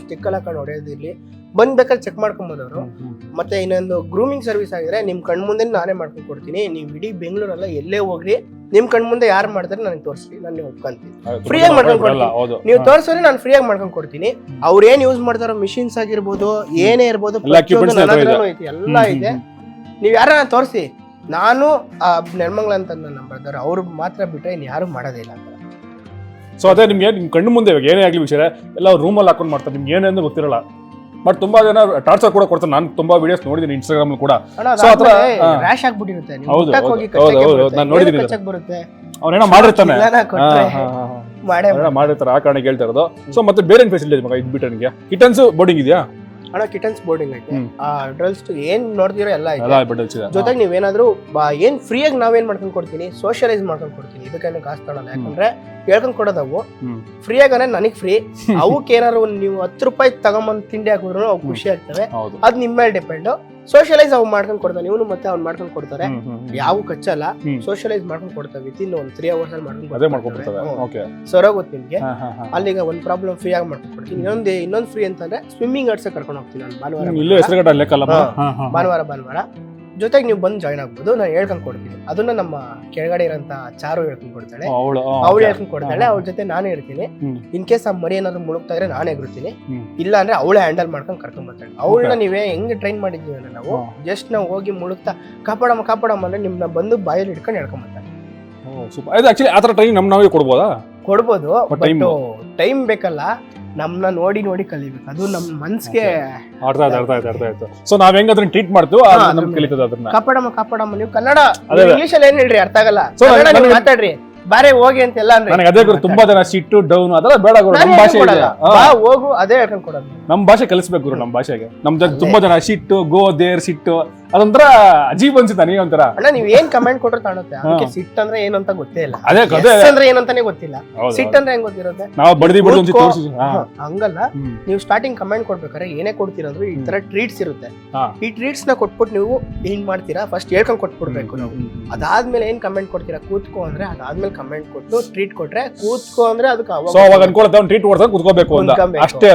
ಸ್ಟಿಕ್ಕಲ್ ಹಾಕೊಂಡು ಹೊಡೆಯೋದಿರ್ಲಿ, ಬಂದ್ಬೇಕಾದ್ರೆ ಚೆಕ್ ಮಾಡ್ಕೊಂಬೋದವ್ರು. ಮತ್ತೆ ಇನ್ನೊಂದು ಗ್ರೂಮಿಂಗ್ ಸರ್ವಿಸ್ ಆಗಿದ್ರೆ ನಿಮ್ ಕಣ್ ಮುಂದೆ ನಾನೇ ಮಾಡ್ಕೊಂಡು ಕೊಡ್ತೀನಿ. ನೀವು ಇಡೀ ಬೆಂಗಳೂರಲ್ಲ ಎಲ್ಲೇ ಹೋಗ್ರಿ, ನಿಮ್ ಕಣ್ ಮುಂದೆ ಯಾರು ಮಾಡ್ತಾರೆ ನನಗೆ ತೋರಿಸಿ, ನಾನು ಒಪ್ಕೊಂತೀನಿ, ಫ್ರೀಯಾಗಿ ಮಾಡ್ಕೊಂಡು ಕೊಡ್ತೀನಿ. ನೀವು ತೋರಿಸಿದ್ರೆ ನಾನು ಫ್ರೀಯಾಗಿ ಮಾಡ್ಕೊಂಡು ಕೊಡ್ತೀನಿ. ಅವ್ರು ಏನ್ ಯೂಸ್ ಮಾಡ್ತಾರೋ ಮಿಷಿನ್ಸ್ ಆಗಿರ್ಬೋದು, ಏನೇ ಇರ್ಬೋದು, ಐತಿ, ಎಲ್ಲ ಇದೆ. ನೀವ್ ಯಾರ ತೋರಿಸಿ, ನಾನು ನೆರ್ಮಂಗ್ಲ ಅಂತ ನನ್ನ ಬ್ರದರ್, ಅವ್ರು ಮಾತ್ರ ಬಿಟ್ರೆ ಇನ್ ಯಾರು ಮಾಡೋದಿಲ್ಲ ಅಂತ. ಸೊ ಅದೇ ನಿಮ್ಗೆ ನಿಮ್ ಕಣ್ಣು ಮುಂದೆ ಇವಾಗ ಏನೇ ಆಗ್ಲಿ ವಿಷಯ ಎಲ್ಲ ರೂಮಲ್ಲಿ ಹಾಕೊಂಡು ಮಾಡ್ತಾರೆ, ನಿಮ್ಗೆ ಏನೇ ಅಂತ ಗೊತ್ತಿರಲ್ಲ. ಬಟ್ ತುಂಬಾ ಜನ ಟಾರ್ಚರ್ ಕೂಡ ಕೊಡ್ತಾರೆ. ನಾನು ತುಂಬಾ ವಿಡಿಯೋಸ್ ನೋಡಿದ್ದೀನಿ ಇನ್ಸ್ಟಾಗ್ರಾಮ್ ಕೂಡ. ಸೊ ಆತರ ರ್ಯಾಶ್ ಆಗ್ಬಿಟ್ಟಿರುತ್ತೆ, ನಾನು ನೋಡಿದ್ದೀನಿ. ಅವನೇನೋ ಮಾಡಿರ್ತಾನೆ, ಮಾಡಿರ್ತಾರೆ, ಆ ಕಾರಣ ಹೇಳ್ತಾ ಇರೋದು. ಸೊ ಮತ್ತೆ ಬೇರೆ ಫೆಸಿಲಿಟಿ ಮಗ ಇದು ಬಿಟ್ಟರೆ ನಿಮಗೆ ಕಿಟನ್ಸ್ ಬೋರ್ಡಿಂಗ್ ಇದೆಯಾ? ಅಣ್ಣ ಕಿಟನ್ಸ್ ಬೋರ್ಡಿಂಗ್ ಐತೆ, ಅಡ್ರಲ್ಸ್ ಏನ್ ನೋಡ್ತೀರೋ ಎಲ್ಲ ಐತೆ. ಎಲ್ಲ ಬಟನ್ಸ್ ಇದೆ. ಜೊತೆಗೆ ನೀವೇನಾದ್ರೂ ಏನ್ ಫ್ರೀಯಾಗಿ ನಾವೇನ್ ಮಾಡ್ಕೊಂಡ್ ಕೊಡ್ತೀನಿ, ಸೋಷಿಯಲೈಸ್ ಮಾಡ್ಕೊಂಡ್ ಕೊಡ್ತೀನಿ. ಇದಕ್ಕೇನು ಕಾಸು ತಗೊಳಲ್ಲ, ಯಾಕಂದ್ರೆ ಹೇಳ್ಕೊಂಡ್ ಕೊಡೋದವು ಫ್ರೀಯಾಗ ನನಗ್ ಫ್ರೀ. ಅವಕ್ಕೆ ಏನಾದ್ರು ನೀವು 10 ರೂಪಾಯಿ ತಗೊಂಬಂದ್ ತಿಂಡಿ ಹಾಕಿದ್ರು ಅವು ಖುಷಿ ಆಗ್ತವೆ. ಅದ್ ನಿಮ್ಮ ಮೇಲೆ ಡಿಪೆಂಡ್. ಸೋಷಿಯಲೈಸ್ ಅವ್ ಮಾಡ್ಕೊಂಡ್ ಕೊಡ್ತಾನೆ, ಇವನು ಮತ್ತೆ ಅವ್ನು ಮಾಡ್ಕೊಂಡ್ ಕೊಡ್ತಾರೆ. ಯಾವ ಖರ್ಚಲ್ಲ, ಸೋಷಿಯಲೈಸ್ ಮಾಡ್ಕೊಂಡ್ ಕೊಡ್ತೇವೆ. ವಿತಿನ್ 3 hours ಅಲ್ಲಿ ಮಾಡ್ಕೊಂಡ್ ಸರೋಗುತ್ತೆ ನಿಮ್ಗೆ. ಅಲ್ಲಿಗ ಒಂದ್ ಪ್ರಾಬ್ಲಮ್ ಫ್ರೀ ಆಗಿ ಮಾಡ್ಕೊಂಡ್ ಕೊಡ್ತೀನಿ. ಇನ್ನೊಂದ್ ಫ್ರೀ ಅಂತಂದ್ರೆ ಸ್ವಿಮ್ಮಿಂಗ್ ಆಡ್ಸಕ್ ಕರ್ಕೊಂಡು ಹೋಗ್ತೀನಿ ನಾನು ಭಾನುವಾರ. ಜೊತೆಗೆ ನೀವು ಬಂದು ಜಾಯ್ನ್ ಆಗ್ಬೋದು. ನಾನು ಹೇಳ್ಕೊಂಡ್ ಕೊಡ್ತೀನಿ. ಅದನ್ನ ನಮ್ಮ ಕೆಳಗಡೆ ಇರೋಂತ ಚಾರು ಹೇಳ್ಕೊಂಡ್ ಕೊಡ್ತಾಳೆ, ಅವಳು ಹೇಳ್ಕೊಂಡ್ ಕೊಡ್ತಾಳೆ. ಅವ್ರ ಜೊತೆ ನಾನೇ ಇರ್ತೀನಿ. ಇನ್ ಕೇಸ್ ಆ ಮರಿ ಏನಾದ್ರು ಮುಳುಗ್ತಾ ಇದ್ರೆ ನಾನೇ ಎಗುರ್ತೀನಿ. ಇಲ್ಲ ಅಂದ್ರೆ ಅವಳೇ ಹ್ಯಾಂಡಲ್ ಮಾಡ್ಕೊಂಡ್ ಕರ್ಕೊಂಡ್ ಬರ್ತಾಳೆ. ಅವಳನ್ನ ನೀವೇ ಹೆಂಗ್ ಟ್ರೈನ್ ಮಾಡಿದ್ವಿ ಅಂದ್ರೆ ನಾವು ಜಸ್ಟ್ ನಾವು ಹೋಗಿ ಮುಳುಗ್ತಾ ಕಾಪಾಡಮ್ಮ ಅಂದ್ರೆ ನಿಮ್ನ ಬಂದು ಬಾಯಲ್ಲಿ ಹಿಡ್ಕೊಂಡು ಹೇಳ್ಕೊಂಡ್ ಬರ್ತಾಳೆ. ಕೊಡ್ಬೋದು, ಟೈಮ್ ಬೇಕಲ್ಲ. ನಮ್ನ ನೋಡಿ ಕಲಿಬೇಕು. ಅದು ನಮ್ ಮನ್ಸ್ಗೆ ಸೊ ನಾವ್ ಹೆಂಗ್ ಅದನ್ನ ಟ್ರೀಟ್ ಮಾಡ್ತೀವಿ ಅದನ್ನ. ಕಾಪಾಡಮ್ಮ ನೀವು ಕನ್ನಡ ಇಂಗ್ಲಿಷ್ ಅಲ್ಲಿ ಏನ್ ಹೇಳ್ರಿ ಅರ್ಥ ಆಗಲ್ಲ, ಮಾತಾಡ್ರಿ ಬಾರೆ ಹೋಗಿ ಅಂತೆಲ್ಲ ಅಂದ್ರೆ ಅದೇ ತುಂಬಾ ಜನ ಸಿಟ್ಟು ಡೌನ್ ಅದೆಲ್ಲ ಬೇಡ. ನಮ್ಮ ಭಾಷೆ ಹೋಗು ಅದೇ ಹೇಳ್ಕೊಂಡ್ ಕೊಡೋದು. ನಮ್ ಭಾಷೆ ಕಲಿಸ್ಬೇಕು ಗುರು. ನಮ್ ಭಾಷೆಗೆ ನಮ್ದು ತುಂಬಾ ಜನ ಸಿಟ್ಟು ಗೋ ದೇರ್ ಸಿಟ್ಟು ಅದೊಂಥರ ಅಜೀಬ್ ಅನ್ಸುತ್ತೆ ನನಗೆ. ಒಂಥರ ಅಣ್ಣ ನೀವ್ ಏನ್ ಕಮೆಂಟ್ ಕೊಟ್ರು ಕಾಣುತ್ತೆ. ಅದಕ್ಕೆ ಸಿಟ್ ಅಂದ್ರೆ ಏನು ಅಂತ ಗೊತ್ತೇ ಇಲ್ಲ, ಅಂದ್ರೆ ಏನಂತಾನೆ ಗೊತ್ತಿಲ್ಲ. ಸಿಟ್ ಅಂದ್ರೆ ಹೆಂಗ್ ಗೊತ್ತಿರುತ್ತೆ, ನಾವು ಬಡ್ದಿ ಹಂಗಲ್ಲ. ನೀವು ಸ್ಟಾರ್ಟಿಂಗ್ ಕಮೆಂಟ್ ಕೊಡ್ಬೇಕಾದ್ರೆ ಏನೇ ಕೊಡ್ತಿರೋದು ಈ ತರ ಟ್ರೀಟ್ಸ್ ಇರುತ್ತೆ. ಈ ಟ್ರೀಟ್ಸ್ ನ ಕೊಟ್ಬಿಟ್ಟು ನೀವು ಏನ್ ಮಾಡ್ತೀರಾ, ಫಸ್ಟ್ ಹೇಳ್ಕೊಂಡ್ ಕೊಟ್ಬಿಡ್ಬೇಕು ನಾವು. ಅದಾದ್ಮೇಲೆ ಏನ್ ಕಮೆಂಟ್ ಕೊಡ್ತೀರಾ, ಕೂತ್ಕೋ ಅಂದ್ರೆ ಅದಾದ್ಮೇಲೆ ಕಮೆಂಟ್ ಕೊಟ್ಟು ಟ್ರೀಟ್ ಕೊಟ್ರೆ ಕೂತ್ಕೋ ಅಂದ್ರೆ ಅದಕ್ಕೆ ಟ್ರೀಟ್ ಕೂತ್ಕೋಬೇಕು ಅಷ್ಟೇ.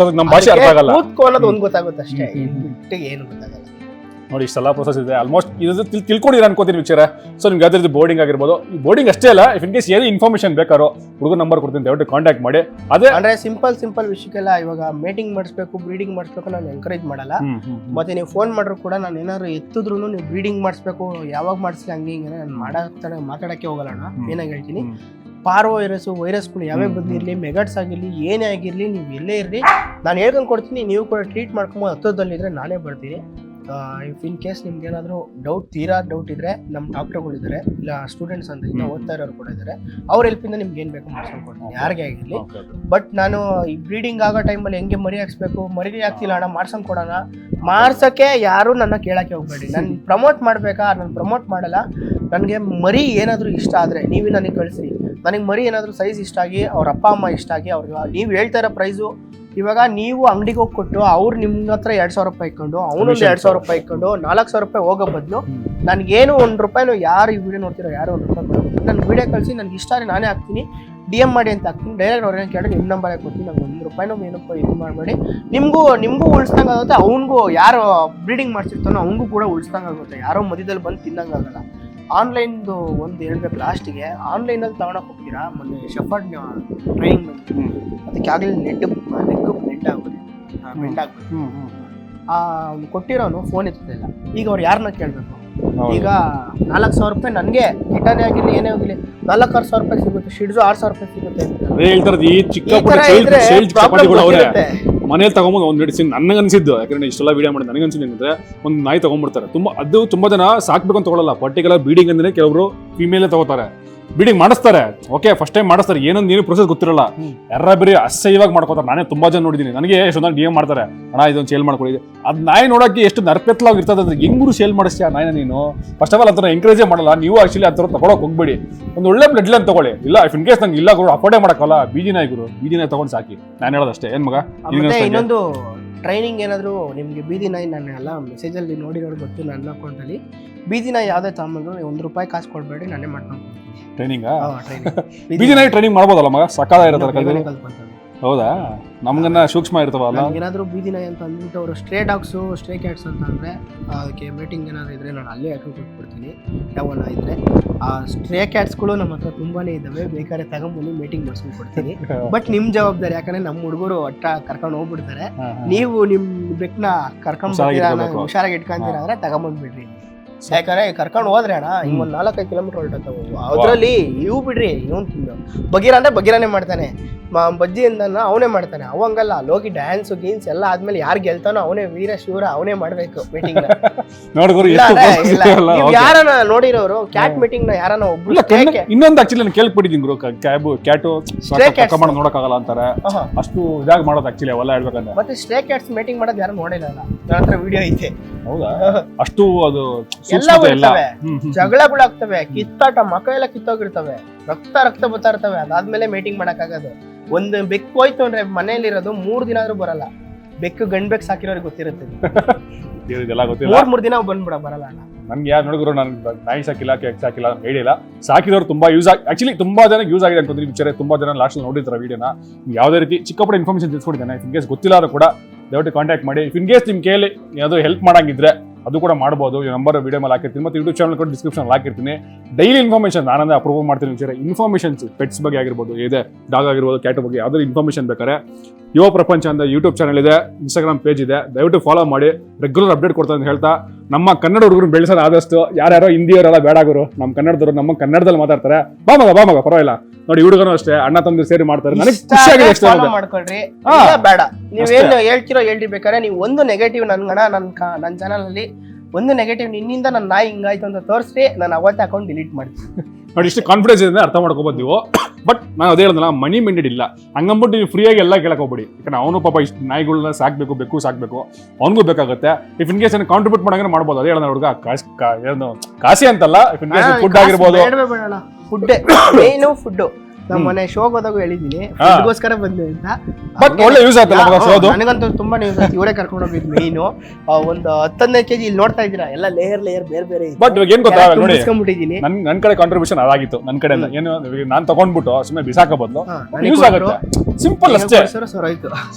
ಅದು ನಮ್ಮ ಭಾಷೆ ಅರ್ಥ ಆಗಲ್ಲ. ಕೂತ್ಕೋ ಅನ್ನೋದು ಒಂದ್ ಗೊತ್ತಾಗುತ್ತೆ ಅಷ್ಟೇ, ಬಿಟ್ಟು ಏನು ಗೊತ್ತಾಗಲ್ಲ. ನೋಡಿ ಇಷ್ಟೆಲ್ಲ ಪ್ರೊಸೆಸ್ ಇದೆ. ಆಲ್ಮೋಸ್ಟ್ ಇದು ತಿಳ್ಕೊಂಡಿರ ಅನ್ಕೋತೀನಿ ವಿಚಾರ. ಸೊ ನಿಮ್ಗೆ ಯಾವ್ದು ಬೋರ್ಡಿಂಗ್ ಆಗಿರ್ಬೋದು. ಈ ಬೋರ್ಡಿಂಗ್ ಅಷ್ಟೇ ಅಲ್ಲ, ಇಫ್ ಇನ್ ಕೇಸ್ ಏನೇ ಇನ್ಫಾರ್ಮೇಶನ್ ಬೇಕಾರೋ ಹುಡುಗ ನಂಬರ್ ಕೊಡ್ತೀನಿ, ದಯವಿಟ್ಟು ಕಾಂಟ್ಯಾಕ್ಟ್ ಮಾಡಿ. ಅದೇ ಅಂದ್ರೆ ಸಿಂಪಲ್ ವಿಷಯಕ್ಕೆಲ್ಲ ಇವಾಗ ಮೇಟಿಂಗ್ ಮಾಡಿಸ್ಬೇಕು, ಬ್ರೀಡಿಂಗ್ ಮಾಡಿಸ್ಬೇಕು ನಾನು ಎಂಕರೇಜ್ ಮಾಡಲ್ಲ. ಮತ್ತೆ ನೀವು ಫೋನ್ ಮಾಡ್ರು ಕೂಡ ನಾನು ಏನಾದ್ರು ಎತ್ತಿದ್ರು ನೀವು ಬ್ರೀಡಿಂಗ್ ಮಾಡಿಸ್ಬೇಕು, ಯಾವಾಗ ಮಾಡಿಸ್ಲಿ ಹಂಗೆ ಹಿಂಗೆ ನಾನು ಮಾತಾಡಕ್ಕೆ ಹೋಗಲ್ಲ. ಏನಾಗಿ ಹೇಳ್ತೀನಿ, ಪಾರ್ವೋ ವೈರಸ್ಗಳು ಯಾವೇ ಬಂದಿರಲಿ, ಮೆಗಟ್ಸ್ ಆಗಿರಲಿ, ಏನೇ ಆಗಿರಲಿ, ನೀವು ಎಲ್ಲೇ ಇರಲಿ ನಾನು ಹೇಳ್ಕೊಂಡು ಕೊಡ್ತೀನಿ. ನೀವು ಕೂಡ ಟ್ರೀಟ್ ಮಾಡ್ಕೊಂಡು ಹತ್ತದಲ್ಲಿದ್ರೆ ನಾನೇ ಬರ್ತೀನಿ. ಇಫ್ ಇನ್ ಕೇಸ್ ನಿಮ್ಗೆ ಏನಾದರೂ ತೀರಾ ಡೌಟ್ ಇದ್ರೆ ನಮ್ಮ ಡಾಕ್ಟರ್ಗಳಿದ್ದಾರೆ, ಇಲ್ಲ ಸ್ಟೂಡೆಂಟ್ಸ್ ಅಂತ ಇನ್ನು ಓದ್ತಾ ಇರೋರು ಕೂಡ ಇದ್ದಾರೆ. ಅವ್ರ ಹೆಲ್ಪಿಂದ ನಿಮ್ಗೆ ಏನು ಬೇಕು ಮಾಡ್ಸ್ಕೊಂಡು ಕೊಡ್ತೀನಿ, ಯಾರಿಗೆ ಆಗಿರಲಿ. ಬಟ್ ನಾನು ಈ ಬ್ರೀಡಿಂಗ್ ಆಗೋ ಟೈಮಲ್ಲಿ ಹೆಂಗೆ ಮರಿ ಹಾಕ್ಸ್ಬೇಕು, ಮರಿ ಆಗ್ತಿಲ್ಲ ಅಣ್ಣ ಮಾಡ್ಸ್ಕೊಂಡು ಕೊಡೋಣ, ಮಾಡ್ಸೋಕ್ಕೆ ಯಾರು ನನ್ನ ಕೇಳೋಕ್ಕೆ ಹೋಗ್ಬೇಡಿ. ನಾನು ಪ್ರಮೋಟ್ ಮಾಡಬೇಕಾ, ನಾನು ಪ್ರಮೋಟ್ ಮಾಡಲ್ಲ. ನನಗೆ ಮರಿ ಏನಾದರೂ ಇಷ್ಟ ಆದರೆ ನೀವೇ ನನಗೆ ಕಳಿಸ್ರಿ. ನನಗೆ ಮರಿ ಏನಾದರೂ ಸೈಜ್ ಇಷ್ಟ ಆಗಿ, ಅವ್ರ ಅಪ್ಪ ಅಮ್ಮ ಇಷ್ಟ ಆಗಿ, ಅವ್ರಿಗೆ ನೀವು ಹೇಳ್ತಾ ಇರೋ ಪ್ರೈಸು, ಇವಾಗ ನೀವು ಅಂಗಡಿಗೆ ಹೋಗಿ ಕೊಟ್ಟು ಅವ್ರು ನಿಮ್ಮ ಹತ್ರ 2,000 ರೂಪಾಯಿ ಇಟ್ಕೊಂಡು, ಅವನೊಂದು 2,000 ರೂಪಾಯಿ ಇಟ್ಕೊಂಡು 4,000 ರೂಪಾಯಿ ಹೋಗೋ ಬದಲು ನನಗೇನು ₹1 ಯಾರು ಈ ವಿಡಿಯೋ ನೋಡ್ತಿರೋ ಯಾರು ₹1 ನನ್ನ ವಿಡಿಯೋ ಕಳಿಸಿ, ನನಗೆ ಇಷ್ಟ ಆದರೆ ನಾನೇ ಹಾಕ್ತೀನಿ, DM ಮಾಡಿ ಅಂತ ಹಾಕ್ತೀನಿ. ಡೈರೆಕ್ಟ್ ಅವ್ರೇನು ಕೇಳಿ ನಿಮ್ಮ ನಂಬರೇ ಕೊಡ್ತೀನಿ. ನಂಗೆ ₹1 ಏನಪ್ಪ ಇದು ಮಾಡಬೇಡಿ. ನಿಮಗೂ ಉಳಿಸ್ದಂಗೆ ಆಗುತ್ತೆ, ಅವನಿಗೂ ಯಾರು ಬ್ರೀಡಿಂಗ್ ಮಾಡ್ಸಿರ್ತಾನೋ ಅವನಿಗೂ ಕೂಡ ಉಳಿಸ್ದಂಗೆ ಆಗುತ್ತೆ. ಯಾರೋ ಮಧ್ಯದಲ್ಲಿ ಬಂದು ತಿನ್ನಂಗೆ ಆಗಲ್ಲ. ಆನ್ಲೈನ್ದು ಒಂದು ಹೇಳ್ಬೇಕು ಲಾಸ್ಟಿಗೆ, ಆನ್ಲೈನಲ್ಲಿ ತಗೊಳಕ್ಕೆ ಹೋಗ್ತೀರಾ, ಮೊನ್ನೆ ಶಫರ್ಡ್ ಟ್ರೈನಿಂಗ್ ಬಂತು, ಅದಕ್ಕೆ ಆಗಲಿ ನೆಗ್ ಬೆಂಡ್ ಆಗ್ಬಿಟ್ಟು ಅವ್ನು ಕೊಟ್ಟಿರೋನು ಫೋನ್ ಎತ್ತುತ್ತಿಲ್ಲ. ಈಗ ಅವ್ರು ಯಾರನ್ನ ಕೇಳಬೇಕು? ಈಗ 4,000 ರೂಪಾಯಿ ನನಗೆ ಕಿಟಾನೇ ಆಗಿರಲಿ ಏನೇ ಹೋಗಿರಲಿ 4,000 ರೂಪಾಯಿ ಸಿಗುತ್ತೆ, ಶಿಡ್ಸು 6,000 ರೂಪಾಯಿ ಸಿಗುತ್ತೆ. ಮನೇಲಿ ತಗೊಂಬೋದು ಒಂದು ಮೆಡಿಸಿನ್ ನನಗೆ ಅನ್ಸಿದ್ದು. ಯಾಕಂದ್ರೆ ಇಷ್ಟೆಲ್ಲ ವಿಡಿಯೋ ಮಾಡಿ ನನಗೆ ಅನ್ಸಿದ್ದು ಒಂದು ನಾಯಿ ತಗೊಂಡ್ಬಿಡ್ತಾರೆ. ತುಂಬಾ ಜನ ಸಾಕ್ಬೇಕು ಅಂತ ತಗೊಳ್ಳಲ್ಲ. ಪರ್ಟಿಕ್ಯುಲರ್ ಬ್ರೀಡಿಂಗ್ ಅಂದ್ರೆ ಕೆಲವರು ಫಿಮೇಲ್ ತಗೋತಾರೆ, ಬ್ರೀಡಿಂಗ್ ಮಾಡಿಸ್ತಾರೆ. ಓಕೆ, ಫಸ್ಟ್ ಟೈಮ್ ಮಾಡಿಸ್ತಾರೆ, ಏನೊಂದು ಏನು ಪ್ರೊಸೆಸ್ ಗೊತ್ತಿರಲ್ಲ, ಬರೀ ಅಸಹ್ಯವಾಗಿ ಮಾಡ್ಕೋತಾರೆ. ನಾನೇ ತುಂಬಾ ಜನ ನೋಡಿದ್ದೀನಿ. ನನಗೆ ಎಷ್ಟೊಂದು DM ಮಾಡ್ತಾರೆ, ಅಣ್ಣ ಇದೊಂದು ಸೇಲ್ ಮಾಡ್ಕೊಳ್ಳಿ. ಅದು ನಾಯಿ ನೋಡೋಕೆ ಎಷ್ಟು ನರ್ಪೆತ್ಲಾಗಿ ಇರ್ತದೆ ಅಂದ್ರೆ ಹೆಂಗೂರು ಸೇಲ್ ಮಾಡಿಸ್ತೀಯ ನಾಯಿನ ನೀನು? ಫಸ್ಟ್ ಆಫ್ ಆಲ್ ಅಂತ ಎಂಕರೇಜೇ ಮಾಡಲ್ಲ. ನೀವು ಆಕ್ಚುಲಿ ಆ ಥರ ತಗೊಳಕ್ ಹೋಗ್ಬೇಡಿ. ಒಂದು ಒಳ್ಳೆ ಬ್ಲಡ್ ಲೈನ್ ತಗೊಳ್ಳಿ. ಇಲ್ಲ ಇಫ್ ಇನ್ ಕೇಸ್ ನಂಗೆ ಇಲ್ಲ ಗುರು ಅಫೋರ್ಡೇ ಮಾಡಕ್ಕಲ್ಲ, ಬೀದಿ ನಾಯಿ ತಗೊಂಡು ಸಾಕಿ. ನಾನು ಹೇಳೋದಷ್ಟೇ. ಏನ್ ಮಗ ಇನ್ನೊಂದು ಟ್ರೈನಿಂಗ್ ಏನಾದರೂ ನಿಮಗೆ ಬೀದಿ ನಾಯಿ, ನಾನು ಎಲ್ಲ ಮೆಸೇಜಲ್ಲಿ ನೋಡಿರೋರು ಗೊತ್ತು. ನನ್ನ ಅಕೌಂಟಲ್ಲಿ ಬೀದಿ ನಾಯಿ ಯಾವುದೇ ತಗೊಂಡ್ರು ₹1 ಕಾಸು ಕೊಡಬೇಡಿ, ನಾನೇ ಮಾಡ್ಕೊಂಡು ಟ್ರೈನಿಂಗ್ ಬೀದಿ ನಾಯಿ ಟ್ರೈನಿಂಗ್ ಮಾಡ್ಬೋದಲ್ಲ ಮಗ? ಸಕಾಲ ಇರುತ್ತೆ. ಹೌದಾ? ನಮ್ಗನ್ನ ಸೂಕ್ಷ್ಮ ಇರ್ತವಲ್ಲ. ಏನಾದರೂ ಬೀದಿ ನಾಯಿ ಅಂತ ಅಂದ್ಬಿಟ್ಟು ಅವರು ಸ್ಟ್ರೇ ಡಾಗ್ಸು, ಸ್ಟ್ರೇ ಕ್ಯಾಟ್ಸ್ ಅಂತ ಅಂದರೆ ಅದಕ್ಕೆ ಮೀಟಿಂಗ್ ಏನಾದರೂ ಇದ್ದರೆ ನಾನು ಅಲ್ಲೇ ಹಾಕಿ ಕೊಟ್ಬಿಡ್ತೀನಿ. ಯಾವನ್ನ ಇದ್ದರೆ ಆ ಸ್ಟ್ರೇ ಕ್ಯಾಟ್ಸ್ಗಳು ನಮ್ಮ ಹತ್ರ ತುಂಬಾ ಇದ್ದಾವೆ, ಬೇಕಾದ್ರೆ ತಗೊಂಡ್ಬಂದು ಮೀಟಿಂಗ್ ಮಾಡಿಸ್ಕೊಂಡು ಕೊಡ್ತೀನಿ. ಬಟ್ ನಿಮ್ಮ ಜವಾಬ್ದಾರಿ, ಯಾಕಂದರೆ ನಮ್ಮ ಹುಡುಗರು ಒಟ್ಟ ಕರ್ಕೊಂಡು ಹೋಗ್ಬಿಡ್ತಾರೆ. ನೀವು ನಿಮ್ಮ ಬೆಕ್ಕನ್ನ ಕರ್ಕೊಂಡು ಹುಷಾರಾಗಿ ಇಟ್ಕೊಂತೀರ ಅಂದರೆ ತಗೊಂಬಂದ್ಬಿಡ್ರಿ. ಯಾಕಂದ್ರೆ ಕರ್ಕೊಂಡು ಹೋದ್ರೆ ಅಣ್ಣ ಹಿಂಗ್ ಒಂದ್ 4-5 ಕಿಲೋಮೀಟರ್ ಹೊರಟವು. ಅದ್ರಲ್ಲಿ ಇವು ಬಿಡ್ರಿ, ಇವನ್ ಬಗೀರ ಅಂದ್ರೆ ಬಗೀರನೇ ಮಾಡ್ತಾನೆ, ಬಜ್ಜಿ ಅಂತ ಅವನೇ ಮಾಡ್ತಾನೆ. ಅವಂಗಲ್ಲ, ಅಲ್ಲಿ ಹೋಗಿ ಡ್ಯಾನ್ಸ್ ಗೀನ್ಸ್ ಎಲ್ಲ ಆದ್ಮೇಲೆ ಯಾರು ಗೆಲ್ತಾನೋ ಅವನೇ ವೀರ ಶೂರ, ಅವನೇ ಮಾಡ್ಬೇಕು ಮೀಟಿಂಗ್. ಯಾರನ್ನ ನೋಡಿರೋರು ಕ್ಯಾಟ್ ಮೀಟಿಂಗ್ ನ ಯಾರನ್ನ ಒಬ್ರು ಇನ್ನೊಂದು ಆಕ್ಚುಲಿ ನಾನು ಕೇಳ್ಬಿಟ್ಟಿದ್ದೀನಿ ಗುರು, ಕ್ಯಾಟು ನೋಡಕ್ಕಾಗಲ್ಲ ಅಂತಾರೆ, ಅಷ್ಟು ಇದಾಗಿ ಮಾಡೋದು ಆಕ್ಚುಲಿ ಅವೆಲ್ಲ ಹೇಳ್ಬೇಕಂದ್ರೆ. ಮತ್ತೆ ಸ್ಟ್ರೇ ಕ್ಯಾಟ್ಸ್ ಮೀಟಿಂಗ್ ಮಾಡೋದು ಯಾರು ನೋಡಿಲ್ಲ, ನನ್ನ ಹತ್ರ ವಿಡಿಯೋ ಐತೆ. ಹೌದಾ? ಅಷ್ಟು ಅದು ಎಲ್ಲವೇ ಜಗಳಗಳಾಗ್ತವೆ, ಕಿತ್ತಾಟ, ಮಕ ಎಲ್ಲ ಕಿತ್ತೋಗಿರ್ತವೆ, ರಕ್ತ ಬರ್ತಾ ಇರ್ತವೆ. ಅದಾದ್ಮೇಲೆ ಮೀಟಿಂಗ್ ಮಾಡಕ್ಕಾಗೋದು. ಒಂದು ಬೆಕ್ಕು ಹೋಯ್ತು ಅಂದ್ರೆ ಮನೆಯಲ್ಲಿರೋದು 3 ದಿನ ಆದ್ರೂ ಬರಲ್ಲ. ಬೆಕ್ಕು ಗಂಡ್ ಬೆಕ್ಕು ಸಾಕಿರೋರಿಗೆ ಗೊತ್ತಿರುತ್ತೆ. 3 ದಿನ ಬರಲ್ಲ. ನನ್ಗೆ ಯಾರು ನೋಡಿದ್ರು ನಾನು ನಾಯಿ ಸಾಕಿಲ್ಲ, ಕೇಕ್ ಸಾಕಿಲ್ಲ, ಐಡಿಯಾ ಇಲ್ಲ. ಸಾಕಿದವ್ರು ತುಂಬಾ ಯೂಸ್ ಆಕ್ಚುಲಿ ತುಂಬಾ ಜನ ಯೂಸ್ ಆಗಿದೆ ಅನ್ಕೊಂತೀನಿ. ವಿಚಾರ ತುಂಬಾ ಜನ ಲಾಸ್ಟ್ ನೋಡಿರ್ತಾರೆ ವಿಡಿಯೋನ. ಯಾವುದೇ ರೀತಿ ಚಿಕ್ಕಪುಟ್ಟ ಇನ್ಫಾರ್ಮೇಶನ್ ತಿಳ್ಸ್ಕೊಟ್ಟಿದ್ದಾನೆ. ಇನ್ ಕೇಸ್ ಗೊತ್ತಿಲ್ಲ ಆದ್ರೂ ಕೂಡ ದಯವಿಟ್ಟು ಕಾಂಟ್ಯಾಕ್ಟ್ ಮಾಡಿ. ಇನ್ ಕೇಸ್ ನಿಮ್ ಕೇಳಿ ಯಾವ್ದು ಹೆಲ್ಪ್ ಮಾಡಂಗಿದ್ರೆ ಅದು ಕೂಡ ಮಾಡ್ಬೋದು. ಈ ನಂಬರ್ ವಿಡಿಯೋ ಮೇಲೆ ಹಾಕಿರ್ತೀನಿ, ಮತ್ತೆ ಯೂಟ್ಯೂಬ್ ಚಾನಲ್ ಕೂಡ ಡಿಸ್ಕ್ರಿಪ್ಷನ್ ಹಾಕಿರ್ತೀನಿ. ಡೈಲಿ ಇನ್ಫಾರ್ಮೇಶನ್ ನಾನಂದ್ರೆ ಅಪ್ರೂವ್ ಮಾಡ್ತೀನಿ. ವಿಚಾರ ಇನ್ಫಾರ್ಮೇಶನ್ಸ್ ಪೆಟ್ಸ್ ಬಗ್ಗೆ ಆಗಿರ್ಬೋದು, ಇದೆ ಡಾಗ್ ಆಗಿರ್ಬೋದು, ಕ್ಯಾಟ್ ಬಗ್ಗೆ ಯಾವ್ದಾದ್ರು ಇನ್ಫಾರ್ಮೇಶನ್ ಬೇಕಾದ್ರೆ ಯುವ ಪ್ರಪಂಚ ಅಂತ ಯೂಟ್ಯೂಬ್ ಚಾನಲ್ ಇದೆ, ಇನ್ಸ್ಟಾಗ್ರಾಮ್ ಪೇಜ್ ಇದೆ, ದಯವಿಟ್ಟು ಫಾಲೋ ಮಾಡಿ. ರೆಗ್ಯುಲರ್ ಅಪ್ಡೇಟ್ ಕೊಡ್ತಾ ಅಂತ ಹೇಳ್ತಾ, ನಮ್ಮ ಕನ್ನಡ ಹುಡುಗರು ಬೆಳೆಸೋದು ಆದಷ್ಟು ಯಾರ್ಯಾರೋ ಹಿಂದಿಯವರೆಲ್ಲ ಬೇಡಾಗರು, ನಮ್ಮ ಕನ್ನಡದವರು ನಮ್ಮ ಕನ್ನಡದಲ್ಲಿ ಮಾತಾಡ್ತಾರೆ. ಬಾ ಮಗ ಪರವಾಗಿಲ್ಲ ನೋಡಿ. ಹುಡುಗರು ಅಷ್ಟೇ ಅಣ್ಣ ತಂದು ಸೇರಿ ಮಾಡ್ತಾರೆ. ನನಗೆ ಖುಷಿಯಾಗಿದೆ ಅಷ್ಟೇ. ಮಾಡ್ಕೊಳ್ರಿ, ಬೇಡ ನೀವೇನು ಹೇಳ್ತಿರೋ ಬೇಕಾದ್ರೆ ನೀವು ಒಂದು ನೆಗೆಟಿವ್ ನನ್ನ ಚಾನಲ್ ಅಲ್ಲಿ ಒಂದು ನೆಗೆಟಿವ್ ನಿನ್ನಿಂದ ನನ್ನ ನಾಯಿ ಹಿಂಗಾಯ್ತು ಅಂತ ತೋರಿಸಿ, ನಾನು ಅವತ್ತೆ ಅಕೌಂಟ್ ಡಿಲೀಟ್ ಮಾಡ್ತೀನಿ. ನೋಡಿ, ಇಷ್ಟು ಕಾನ್ಫಿಡೆನ್ಸ್ ಇದೆ ಅರ್ಥ ಮಾಡ್ಕೋಬೋದು ನೀವು. ಬಟ್ ನಾನು ಅದೇ ಹೇಳಿದ್ನಲ್ಲ, ಮನಿ ಮೆಂಡೆಡ್ ಇಲ್ಲ ಹಂಗಂದ್ಬಿಟ್ಟು ನೀವು ಫ್ರೀಯಾಗಿ ಎಲ್ಲ ಕೇಳಕ್ ಹೋಗ್ಬಿಡಿ. ಯಾಕಂದ್ರೆ ಅವನು ಪಾಪ ಇಷ್ಟು ನಾಯಿಗಳನ್ನ ಸಾಕ್ಬೇಕು, ಬೆಕ್ಕು ಸಾಕ್ಬೇಕು, ಅವನಿಗೂ ಬೇಕಾಗುತ್ತೆ. ಇಫ್ ಇನ್ ಕೇಸ್ ಕಾಂಟ್ರಿಬ್ಯೂಟ್ ಮಾಡಂದ್ರೆ ಮಾಡ್ಬೋದು. ಅದೇ ಹೇಳೋಣ ಹುಡುಗ, ಕಾಸಿ ಅಂತಲ್ಲ, ಇಫ್ ಇನ್ ಕೇಸ್ ಫುಡ್ ಆಗಿರ್ಬೋದು, ಫುಡ್ ನಮ್ಮ ಮನೆ ಶೋಗ್ ಹೋದಾಗ ಹೇಳಿದೀನಿ, ಅದಕ್ಕೋಸ್ಕರ ಬಂದೆ ಅಂತ. ಬಟ್ ಒಳ್ಳೆ ಯೂಸ್ ಆಯ್ತಲ್ಲ, ನನಗಂತೂ ತುಂಬಾ ಯೂಸ್ ಆಯ್ತು. ಇವರೇ ಕರ್ಕೊಂಡು ಹೋಗಿದ್ ಮೇಯ್ನು. ಒಂದು 10-15 kg ಇಲ್ಲಿ ನೋಡ್ತಾ ಇದ್ದೀರಾ, ಎಲ್ಲ ಲೇಯರ್ ಬೇರೆ. ಬಟ್ ಇವಾಗ ಏನ್ ಗೊತ್ತಾ ನೋಡಿ, ನನ್ ಕಡೆ ಕಾಂಟ್ರಿಬ್ಯೂಷನ್ ಅದಾಗಿತ್ತು. ನನ್ ಕಡೆ ಏನು ನಾನ್ ತಗೊಂಡ್ಬಿಟ್ಟು ಸುಮ್ಮನೆ ಬಿಸಾಕ ಬದಲು ಯೂಸ್ ಆಗುತ್ತೆ. ಸಿಂಪಲ್ ಅಷ್ಟೇ,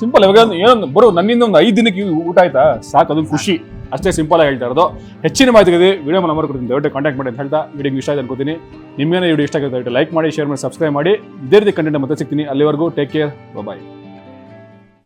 ಸಿಂಪಲ್. ಇವಾಗ ಏನೊಂದು ಬರೋ ನನ್ನಿಂದ ಒಂದು 5 ದಿನಕ್ಕೆ ಊಟ ಆಯ್ತಾ ಸಾಕು, ಅದೊಂದು ಖುಷಿ ಅಷ್ಟೇ. ಸಿಂಪಲ್ ಆಗಿ ಹೇಳ್ತಾ ಇರೋದು. ಹೆಚ್ಚಿನ ಮಾಹಿತಿಗೆ ವಿಡಿಯೋ ನಂಬರ್ ಕೊಡ್ತೀನಿ, ದಯವಿಟ್ಟು ಕಾಂಟ್ಯಾಕ್ಟ್ ಮಾಡಿ ಅಂತ ಹೇಳ್ತಾ, ವಿಡಿಯೋ ಇಷ್ಟ ಆಯ್ತು ಅನ್ಕೋತೀನಿ. ನಿಮ್ಗೇನೇ ವಿಡಿಯೋ ಇಷ್ಟ ಆಗುತ್ತೆ ದಯವಿಟ್ಟು ಲೈಕ್ ಮಾಡಿ, ಶೇರ್ ಮಾಡಿ, ಸಬ್ಸ್ಕ್ರೈಬ್ ಮಾಡಿ. ಇದೇ ರೀತಿ ಕಂಟೆಂಟ್ ಮತ್ತೆ ಸಿಗ್ತೀನಿ. ಅಲ್ಲಿವರೆಗೂ ಟೇಕ್ ಕೇರ್, ಬಾಯ್.